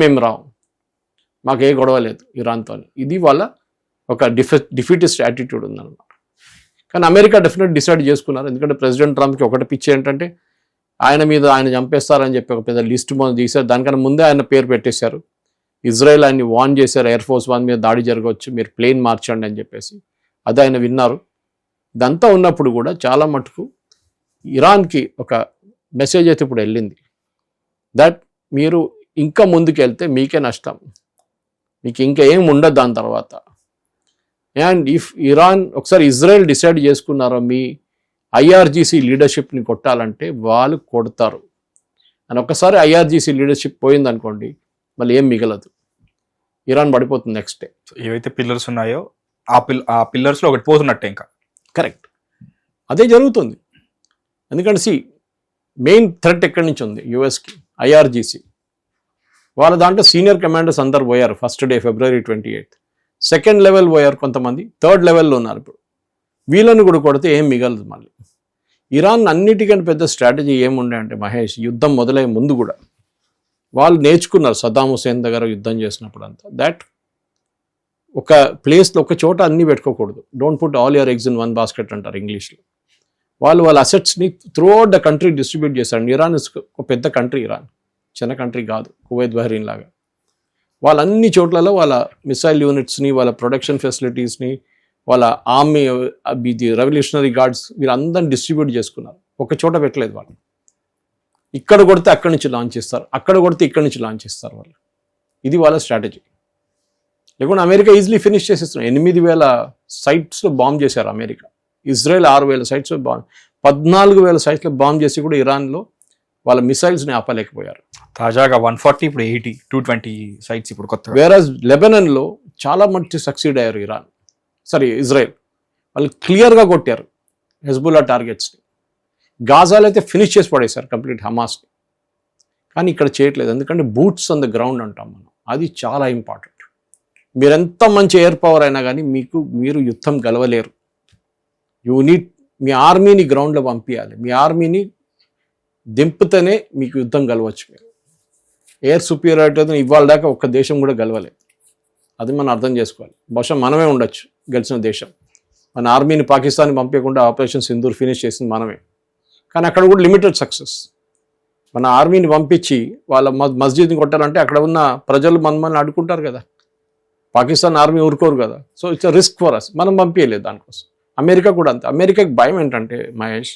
మేము రావు, మాకు ఏ గొడవ లేదు ఇరాన్తో. ఇది వాళ్ళ ఒక డిఫీటిస్ట్ యాటిట్యూడ్ ఉందన్నమాట. కానీ అమెరికా డెఫినెట్ డిసైడ్ చేసుకున్నారు, ఎందుకంటే ప్రెసిడెంట్ ట్రంప్కి ఒకటి పిచ్చి ఏంటంటే ఆయన చంపేస్తారని చెప్పి ఒక పెద్ద లిస్ట్ మొదలు తీశారు. దానికన్నా ముందే ఆయన పేరు పెట్టేశారు. ఇజ్రాయెల్ ఆయన్ని వార్న్ చేశారు, ఎయిర్ ఫోర్స్ 1 మీద దాడి జరగవచ్చు, మీరు ప్లేన్ మార్చండి అని చెప్పేసి. అది ఆయన విన్నారు. ఇదంతా ఉన్నప్పుడు కూడా చాలా మటుకు ఇరాన్కి ఒక మెసేజ్ అయితే ఇప్పుడు వెళ్ళింది, దట్ మీరు ఇంకా ముందుకు వెళ్తే మీకే నష్టం, మీకు ఇంకా ఏం ఉండదు దాని తర్వాత. అండ్ ఇఫ్ ఇరాన్ ఒకసారి ఇజ్రాయెల్ డిసైడ్ చేసుకున్నారో మీ ఐఆర్జీసీ లీడర్షిప్ని కొట్టాలంటే వాళ్ళు కొడతారు. అని ఒకసారి ఐఆర్జీసీ లీడర్షిప్ పోయిందనుకోండి మళ్ళీ ఏం మిగలదు, ఇరాన్ పడిపోతుంది నెక్స్ట్ డే. ఏవైతే పిల్లర్స్ ఉన్నాయో ఆ పిల్లర్స్లో ఒకటి పోతున్నట్టే ఇంకా. కరెక్ట్, అదే జరుగుతుంది. ఎందుకంటే మెయిన్ థ్రెట్ ఎక్కడి నుంచి ఉంది యుఎస్కి, ఐఆర్జీసీ. వాళ్ళ దాంట్లో సీనియర్ కమాండర్స్ అందరు పోయారు first day February 28. Second level పోయారు కొంతమంది, థర్డ్ లెవెల్లో ఉన్నారు ఇప్పుడు. వీళ్ళని కూడా కొడితే ఏం మిగలదు మళ్ళీ. ఇరాన్ అన్నిటికంటే పెద్ద స్ట్రాటజీ ఏముండే అంటే మహేష్, యుద్ధం మొదలయ్యే ముందు కూడా వాళ్ళు నేర్చుకున్నారు సద్దాం హుసేన్ దగ్గర యుద్ధం చేసినప్పుడు అంతా, దాట్ ఒక ప్లేస్లో ఒక చోట అన్నీ పెట్టుకోకూడదు. Don't put all your eggs in one basket అంటారు ఇంగ్లీష్లో. వాళ్ళ అసెట్స్ని throughout the country distribute చేశారు. ఇరాన్ ఒక పెద్ద కంట్రీ, ఇరాన్ చిన్న కంట్రీ కాదు, కువైత్ బహ్రీన్ లాగా. వాళ్ళ అన్ని చోట్లలో వాళ్ళ మిసైల్ యూనిట్స్ని, వాళ్ళ ప్రొడక్షన్ ఫెసిలిటీస్ని, వాళ్ళ ఆర్మీ, ఇది రెవల్యూషనరీ గార్డ్స్, వీళ్ళందరినీ డిస్ట్రిబ్యూట్ చేసుకున్నారు. ఒక చోట పెట్టలేదు వాళ్ళు. ఇక్కడ కొడితే అక్కడి నుంచి లాంచ్ చేస్తారు, అక్కడ కొడితే ఇక్కడి నుంచి లాంచ్ చేస్తారు వాళ్ళు. ఇది వాళ్ళ స్ట్రాటజీ. లేకుండా అమెరికా ఈజీలీ ఫినిష్ చేసేస్తున్నారు. 8,000 సైట్స్లో బాంబ్ చేశారు అమెరికా. ఇజ్రాయెల్ 6,000 సైట్స్లో 14,000 సైట్స్లో బాంబ్ చేసి కూడా ఇరాన్లో వాళ్ళ మిసైల్స్ని ఆపలేకపోయారు. తాజాగా 140, ఇప్పుడు 80, 220 సైట్స్ ఇప్పుడు కొత్తగా. వేరాజ్ లెబనాన్లో చాలా మంచి సక్సీడ్ అయ్యారు ఇజ్రాయెల్. వాళ్ళు క్లియర్గా కొట్టారు హెజ్బుల్లా టార్గెట్స్ని. గాజాలో అయితే ఫినిష్ చేసి పడేశారు కంప్లీట్ హమాస్ని. కానీ ఇక్కడ చేయట్లేదు, ఎందుకంటే బూట్స్ ఆన్ ద గ్రౌండ్ అంటాం మనం, అది చాలా ఇంపార్టెంట్. మీరెంత మంచి ఎయిర్ పవర్ అయినా కానీ మీరు యుద్ధం గెలవలేరు. మీ ఆర్మీని గ్రౌండ్లో పంపించాలి, మీ ఆర్మీని దింపితేనే మీకు యుద్ధం గెలవచ్చు. మీరు ఎయిర్ సుపీరియారిటీతో ఇవాళ దాకా ఒక్క దేశం కూడా గెలవలేదు. అది మనం అర్థం చేసుకోవాలి. బహుశా మనమే ఉండొచ్చు గెలిచిన దేశం. మన ఆర్మీని పాకిస్తాన్ పంపించకుండా ఆపరేషన్ సింధూర్ ఫినిష్ చేసింది మనమే. కానీ అక్కడ కూడా లిమిటెడ్ సక్సెస్. మన ఆర్మీని పంపించి వాళ్ళ మస్జిద్ని కొట్టాలంటే అక్కడ ఉన్న ప్రజలు మనల్ని అడుకుంటారు కదా, పాకిస్తాన్ ఆర్మీ ఊరుకోరు కదా. So it's a risk for us, మనం పంపించలేదు దానికోసం. అమెరికా కూడా అంతే. అమెరికాకి భయం ఏంటంటే మహేష్,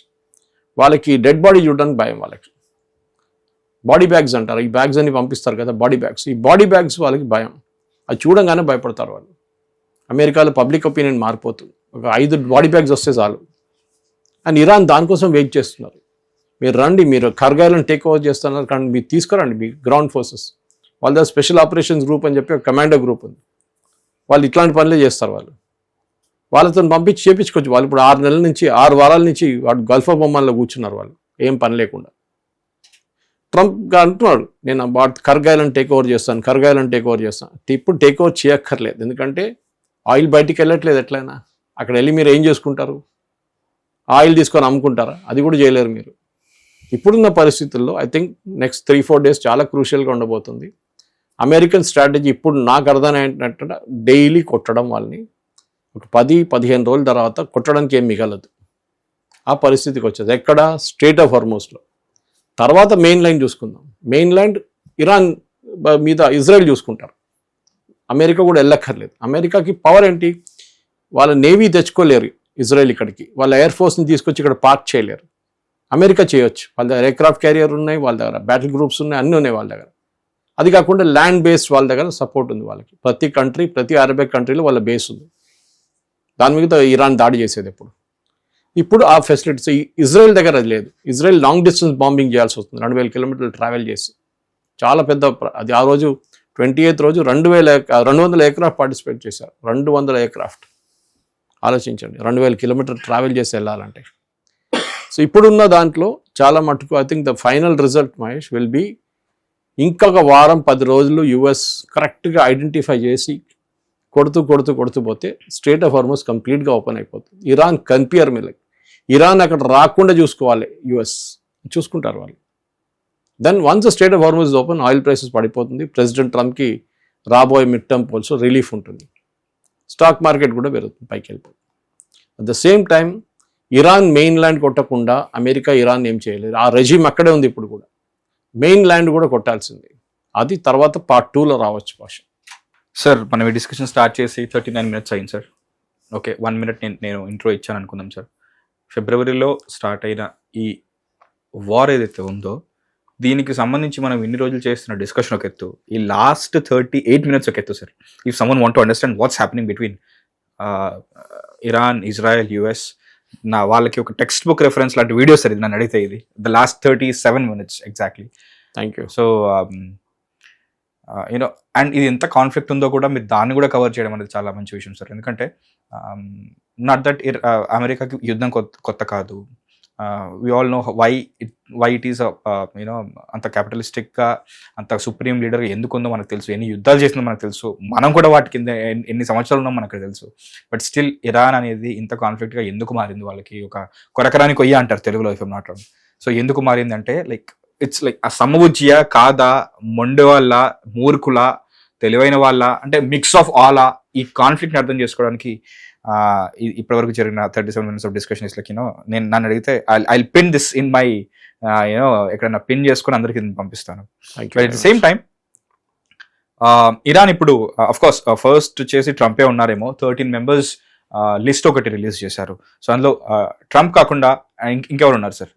వాళ్ళకి డెడ్ బాడీ చూడడానికి భయం. వాళ్ళకి బాడీ బ్యాగ్స్ అంటారు, ఈ బ్యాగ్స్ అన్ని పంపిస్తారు కదా, బాడీ బ్యాగ్స్. ఈ బాడీ బ్యాగ్స్ వాళ్ళకి భయం, అది చూడంగానే భయపడతారు వాళ్ళు. అమెరికాలో పబ్లిక్ ఒపీనియన్ మారిపోతుంది. ఒక 5 బాడీ బ్యాగ్స్ వస్తే చాలు. అండ్ ఇరాన్ దానికోసం వెయిట్ చేస్తున్నారు. మీరు రండి, మీరు ఖర్గాలను టేక్ ఓవర్ చేస్తున్నారు, కానీ మీరు తీసుకురండి మీ గ్రౌండ్ ఫోర్సెస్. వాళ్ళ దగ్గర స్పెషల్ ఆపరేషన్స్ గ్రూప్ అని చెప్పి ఒక కమాండో గ్రూప్ ఉంది. వాళ్ళు ఇట్లాంటి పనులే చేస్తారు. వాళ్ళతో పంపించి చేపించుకోవచ్చు. వాళ్ళు ఇప్పుడు 6 వారాల నుంచి వాడు గల్ఫ్ ఆఫ్ ఒమాన్లో కూర్చున్నారు. వాళ్ళు ఏం పని లేకుండా. ట్రంప్ అంటున్నాడు, నేను కర్గాయలను టేక్ ఓవర్ చేస్తాను. ఇప్పుడు టేక్ ఓవర్ చేయక్కర్లేదు, ఎందుకంటే ఆయిల్ బయటికి వెళ్ళట్లేదు. ఎట్లయినా అక్కడ వెళ్ళి మీరు ఏం చేసుకుంటారు? ఆయిల్ తీసుకొని అమ్ముకుంటారా? అది కూడా చేయలేరు మీరు. ఇప్పుడున్న పరిస్థితుల్లో ఐ థింక్ నెక్స్ట్ 3-4 days చాలా క్రూషియల్గా ఉండబోతుంది. అమెరికన్ స్ట్రాటజీ ఇప్పుడు నాకు అర్థమైనట్టు డైలీ కొట్టడం, వాళ్ళని ఒక 10-15 రోజుల తర్వాత కొట్టడానికి ఏం మిగలదు. ఆ పరిస్థితికి వచ్చేది ఎక్కడ? స్ట్రెయిట్ ఆఫ్ హార్మోస్లో. తర్వాత మెయిన్ లైన్ చూసుకుందాం. మెయిన్ ల్యాండ్ ఇరాన్ మీద ఇజ్రాయెల్ చూసుకుంటారు. అమెరికా కూడా వెళ్ళక్కర్లేదు. అమెరికాకి పవర్ ఏంటి? వాళ్ళ నేవీ తెచ్చుకోలేరు ఇజ్రాయెల్ ఇక్కడికి, వాళ్ళ ఎయిర్ ఫోర్స్ని తీసుకొచ్చి ఇక్కడ పార్క్ చేయలేరు. అమెరికా చేయొచ్చు. వాళ్ళ దగ్గర ఎయిర్క్రాఫ్ట్ క్యారియర్ ఉన్నాయి, వాళ్ళ దగ్గర బ్యాటిల్ గ్రూప్స్ ఉన్నాయి, అన్నీ ఉన్నాయి వాళ్ళ దగ్గర. అది కాకుండా ల్యాండ్ బేస్డ్ వాళ్ళ దగ్గర సపోర్ట్ ఉంది వాళ్ళకి. ప్రతి అరబిక్ కంట్రీలో వాళ్ళ బేస్ ఉంది. దాని మీద ఇరాన్ దాడి చేసేది ఇప్పుడు ఆ ఫెసిలిటీస్ ఇజ్రాయెల్ దగ్గర అది లేదు. ఇజ్రాయెల్ లాంగ్ డిస్టెన్స్ బాంబింగ్ చేయాల్సి వస్తుంది, 2,000 kilometers ట్రావెల్ చేసి. చాలా పెద్ద అది. ఆ రోజు 28th రోజు 200 ఎయిర్క్రాఫ్ట్ పార్టిసిపేట్ చేశారు. 200 ఎయిర్క్రాఫ్ట్. ఆలోచించండి, 2,000 kilometers ట్రావెల్ చేసి వెళ్ళాలంటే. సో ఇప్పుడున్న దాంట్లో చాలా మటుకు I think the final result Mahesh will be ఇంకొక వారం 10 రోజులు యుఎస్ కరెక్ట్గా ఐడెంటిఫై చేసి కొడుతూ పోతే స్ట్రెయిట్ ఆఫ్ హార్మోస్ కంప్లీట్గా ఓపెన్ అయిపోతుంది. ఇరాన్ కన్పియర్ మిలక్, ఇరాన్ అక్కడ రాకుండా చూసుకోవాలి, యుఎస్ చూసుకుంటారు వాళ్ళు. Then once strait of Hormuz open, oil prices పడిపోతుంది. ప్రెసిడెంట్ ట్రంప్కి రాబోయే మిడ్ టర్మ్ పోల్స్ రిలీఫ్ ఉంటుంది. స్టాక్ మార్కెట్ కూడా పెరుగుతుంది, పైకి వెళ్ళిపోతుంది. At the same time Iran mainland కొట్టకుండా అమెరికా ఇరాన్ ఏం చేయలేదు. ఆ రెజీమ్ అక్కడే ఉంది ఇప్పుడు కూడా. మెయిన్ ల్యాండ్ కూడా కొట్టాల్సింది. అది తర్వాత part 2లో రావచ్చు భాష. సార్ మనం ఈ డిస్కషన్ స్టార్ట్ చేసి 39 minutes అయింది సార్. ఓకే, 1 minute నేను ఇంట్రో ఇచ్చాను అనుకుందాం సార్. ఫిబ్రవరిలో స్టార్ట్ అయిన ఈ వార్ ఏదైతే ఉందో దీనికి సంబంధించి మనం ఇన్ని రోజులు చేస్తున్న డిస్కషన్ ఒక ఎత్తు, ఈ లాస్ట్ 38 minutes ఒక ఎత్తు sir. If someone want to understand what's happening between Iran, Israel, US, వాళ్ళకి ఒక టెక్స్ట్ బుక్ రెఫరెన్స్ లాంటి వీడియో సార్ ఇది. నన్ను అడిగితే ఇది the last 37 minutes exactly. Thank you. So you know, and ఇది ఎంత కాన్ఫ్లిక్ట్ ఉందో కూడా మీరు దాన్ని కూడా కవర్ చేయడం అనేది చాలా మంచి విషయం సార్. ఎందుకంటే నాట్ దట్ అమెరికాకి యుద్ధం కొత్త కాదు. We all know why it is you know అంత క్యాపిటలిస్టిక్గా, అంత సుప్రీం లీడర్ ఎందుకుందో మనకు తెలుసు, ఎన్ని యుద్ధాలు చేసిందో మనకు తెలుసు, మనం కూడా వాటి కింద ఎన్ని సంవత్సరాలు ఉన్నాం మనకు తెలుసు. బట్ స్టిల్ ఇరాన్ అనేది ఇంత కాన్ఫ్లిక్ట్గా ఎందుకు మారింది? వాళ్ళకి ఒక కొరకరాని కొయ్య అంటారు తెలుగులో, if I'm not wrong. So ఎందుకు మారిందంటే లైక్ ఇట్స్ లైక్ ఆ సమబుజ్జియ కాదా, మొండె వాళ్ళ, మూర్ఖుల, తెలివైన వాళ్ళ, అంటే మిక్స్ ఆఫ్ ఆల్. ఈ కాన్ఫ్లిక్ట్ని అర్థం చేసుకోవడానికి ఇప్పటివరకు జరిగిన 37 minutes of discussion is like you know, నేను నన్ను అడిగితే I pin this in my you know, ఎక్కడైనా పిన్ చేసుకుని అందరికీ పంపిస్తాను. At the same time Iran ఇప్పుడు అఫ్ కోర్స్ ఫస్ట్ చేసి ట్రంపే ఉన్నారేమో, 13 members లిస్ట్ ఒకటి రిలీజ్ చేశారు. సో అందులో ట్రంప్ కాకుండా ఇంకెవరు ఉన్నారు సార్?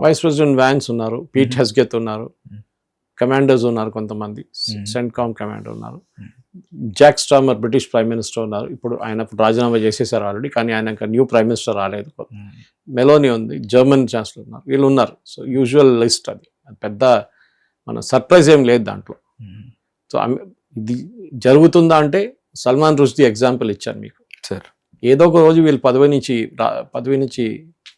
వైస్ ప్రెసిడెంట్ వ్యాన్స్ ఉన్నారు, పీట్ హెస్గెత్ ఉన్నారు, కమాండర్స్ ఉన్నారు, కొంతమంది సెంట్కామ్ కమాండర్ ఉన్నారు, Jack stammer British prime minister ఉన్నారు. ఇప్పుడు ఆయన రాజీనామా చేసేసారు ఆల్రెడీ, కానీ ఆయన న్యూ ప్రైమ్ మినిస్టర్ రాలేదు. మెలోనీ ఉంది, జర్మన్ ఛాన్సలర్ ఉన్నారు, వీళ్ళు ఉన్నారు. సో యూజువల్ లిస్ట్ అది పెద్ద మన సర్ప్రైజ్ ఏం లేదు దాంట్లో. సో ఇది జరుగుతుందా అంటే సల్మాన్ రుష్దీ ఎగ్జాంపుల్ ఇచ్చాను మీకు సార్. ఏదో ఒక రోజు వీళ్ళు పదవి నుంచి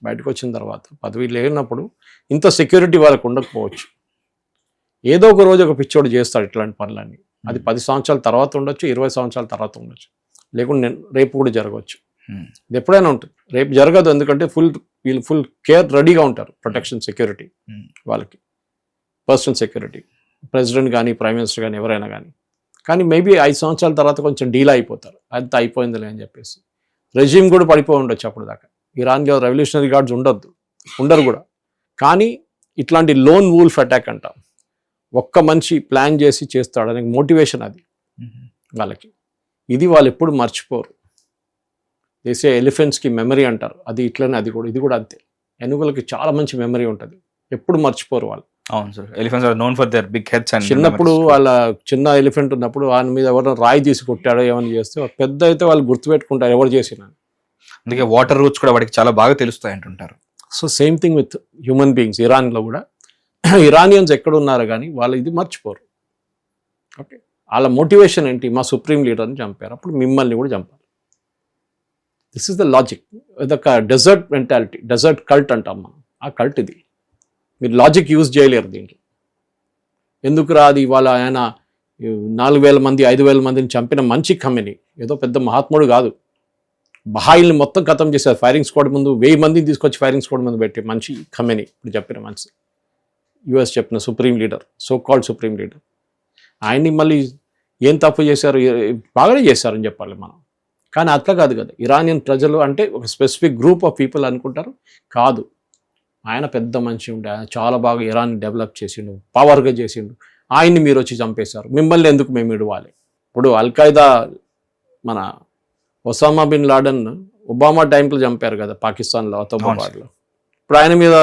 బయటకు వచ్చిన తర్వాత, పదవి లేనప్పుడు ఇంత సెక్యూరిటీ వాళ్ళకు ఉండకపోవచ్చు. ఏదో ఒక రోజు ఒక పిచ్చోడు చేస్తాడు ఇట్లాంటి పనులన్నీ. అది 10 సంవత్సరాల తర్వాత ఉండొచ్చు, 20 సంవత్సరాల తర్వాత ఉండొచ్చు, లేకుంటే రేపు కూడా జరగవచ్చు. ఇది ఎప్పుడైనా ఉంటుంది, రేపు జరగదు. ఎందుకంటే వీళ్ళు ఫుల్ కేర్ రెడీగా ఉంటారు, ప్రొటెక్షన్, సెక్యూరిటీ, వాళ్ళకి పర్సనల్ సెక్యూరిటీ, ప్రెసిడెంట్ కానీ ప్రైమ్ మినిస్టర్ కానీ ఎవరైనా కానీ మేబీ 5 సంవత్సరాల తర్వాత కొంచెం డీల్ అయిపోతారు. అంత అయిపోయిందిలే అని చెప్పేసి. రెజ్యూమ్ కూడా పడిపోయి ఉండొచ్చు అప్పుడు దాకా. ఇరాన్లో రెవల్యూషనరీ గార్డ్స్ ఉండరు కూడా. కానీ ఇట్లాంటి లోన్ వూల్ఫ్ అటాక్ అంటాం, ఒక్క మనిషి ప్లాన్ చేసి చేస్తాడు అనే మోటివేషన్ అది వాళ్ళకి. ఇది వాళ్ళు ఎప్పుడు మర్చిపోరు. దేశే ఎలిఫెంట్స్కి మెమరీ అంటారు, అది ఇట్లనే ఇది కూడా అంతే. ఏనుగులకి చాలా మంచి మెమరీ ఉంటుంది, ఎప్పుడు మర్చిపోరు వాళ్ళు. అవును sir, elephants are known for their big heads. And చిన్నప్పుడు వాళ్ళ చిన్న ఎలిఫెంట్ ఉన్నప్పుడు ఆయన మీద ఎవరైనా రాయి తీసి కొట్టాడో ఏమైనా చేస్తే, పెద్ద అయితే వాళ్ళు గుర్తుపెట్టుకుంటారు ఎవరు చేసిన. అందుకే వాటర్ రూట్స్ కూడా వాడికి చాలా బాగా తెలుస్తాయి అంటుంటారు. So same thing with human beings. ఇరాన్లో కూడా ఇరానియన్స్ ఎక్కడ ఉన్నారు కానీ వాళ్ళు ఇది మర్చిపోరు. ఓకే, వాళ్ళ మోటివేషన్ ఏంటి? మా సుప్రీం లీడర్ని చంపారు, అప్పుడు మిమ్మల్ని కూడా చంపారు. This is the logic. ఇదొక డెజర్ట్ మెంటాలిటీ, డెజర్ట్ కల్ట్ అంటాం మనం. ఆ కల్ట్ ఇది. మీరు లాజిక్ యూజ్ చేయలేరు దీంట్లో. ఎందుకు రాదు ఇవాళ ఆయన 4,000 మంది 5,000 మందిని చంపిన మంచి కంపెనీ, ఏదో పెద్ద మహాత్ముడు కాదు. బహాయిల్ని మొత్తం ఖతం చేశారు. ఫైరింగ్ స్క్వాడ్ ముందు 1000 మందిని తీసుకొచ్చి ఫైరింగ్ స్క్వాడ్ ముందు పెట్టి మంచి కంపెనీ. ఇప్పుడు చెప్పిన మంచి యుఎస్ చెప్పిన supreme leader, so called supreme leader, ఆయన్ని మళ్ళీ ఏం తప్పు చేశారు? బాగానే చేశారని చెప్పాలి మనం. కానీ అట్లా కాదు కదా. ఇరానియన్ ప్రజలు అంటే ఒక స్పెసిఫిక్ గ్రూప్ ఆఫ్ పీపుల్ అనుకుంటారు. కాదు, ఆయన పెద్ద మనిషి ఉండే, ఆయన చాలా బాగా ఇరాన్ని డెవలప్ చేసిండు, పవర్గా చేసిండు. ఆయన్ని మీరు వచ్చి చంపేశారు, మిమ్మల్ని ఎందుకు మేము ఇడవాలి? ఇప్పుడు అల్ఖైదా మన ఒసామా బిన్ లాడెన్ ఒబామా టైంలో చంపారు కదా పాకిస్తాన్లో, అతోబాబాద్లో. ఇప్పుడు ఆయన మీద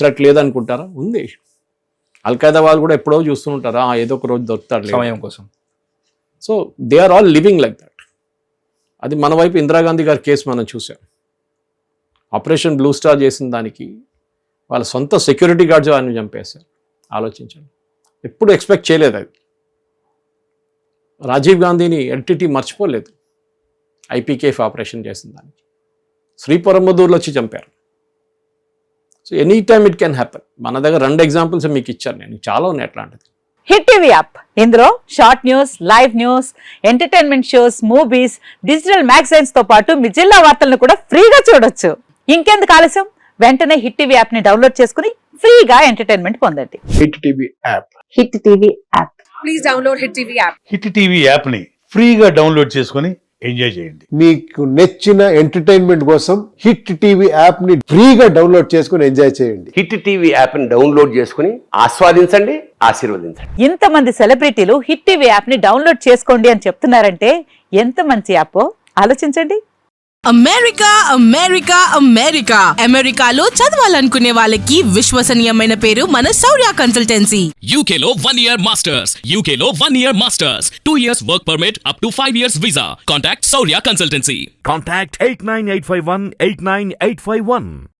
థ్రెట్ లేదనుకుంటారా? ఉంది. అల్ఖైదా వాళ్ళు కూడా ఎప్పుడో చూస్తూ ఉంటారా, ఏదో ఒక రోజు దొరుకుతాడు సమయం కోసం. So they are all living like that. అది మన వైపు ఇందిరాగాంధీ గారి కేసు మనం చూసాం. ఆపరేషన్ బ్లూ స్టార్ చేసిన దానికి వాళ్ళ సొంత సెక్యూరిటీ గార్డ్స్ ఆయన చంపేశారు. ఆలోచించండి, ఎప్పుడు ఎక్స్పెక్ట్ చేయలేదు అది. రాజీవ్ గాంధీని ఎల్టీటీ మర్చిపోలేదు ఐపీకేఎఫ్ ఆపరేషన్ చేసిన దానికి. శ్రీపరమదూర్లో వచ్చి చంపారు. So any time it can happen. మన దగ్గర 2 ఎగ్జాంపుల్స్ మీకు ఇచ్చాను నేను, చాలా ఉన్నాయి అట్లాంటిది. హిట్ టీవీ యాప్, ఇందులో short news, live news, entertainment shows, movies, digital magazines తో పాటు మీ జిల్లా వార్తలను కూడా ఫ్రీగా చూడొచ్చు. ఇంకెందుకు ఆలస్యం, వెంటనే హిట్ టీవీ యాప్ ని డౌన్లోడ్ చేసుకుని ఫ్రీగా ఎంటర్టైన్మెంట్ పొందండి. Hit TV app. Hit TV app. Please download Hit TV app. Hit TV యాప్ని ఫ్రీగా డౌన్లోడ్ చేసుకొని ఎంజాయ్ చేయండి. మీకు నచ్చిన ఎంటర్టైన్మెంట్ కోసం హిట్ టీవీ యాప్ ని ఫ్రీగా డౌన్లోడ్ చేసుకుని ఎంజాయ్ చేయండి. హిట్ టీవీ యాప్ని డౌన్లోడ్ చేసుకుని ఆస్వాదించండి, ఆశీర్వదించండి. ఇంతమంది సెలబ్రిటీలు హిట్ టీవీ యాప్ ని డౌన్లోడ్ చేసుకోండి అని చెప్తున్నారంటే ఎంత మంచి యాప్ ఆలోచించండి. అమెరికా అమెరికా అమెరికా అమెరికాలో చదవాలనుకునే వాళ్ళకి విశ్వసనీయమైన పేరు మన శౌర్య కన్సల్టెన్సీ. UK లో 1 year masters, UK లో 1 year masters, 2 years work permit up to 5 years visa. Contact Saurya Consultancy. Contact 89851 89851.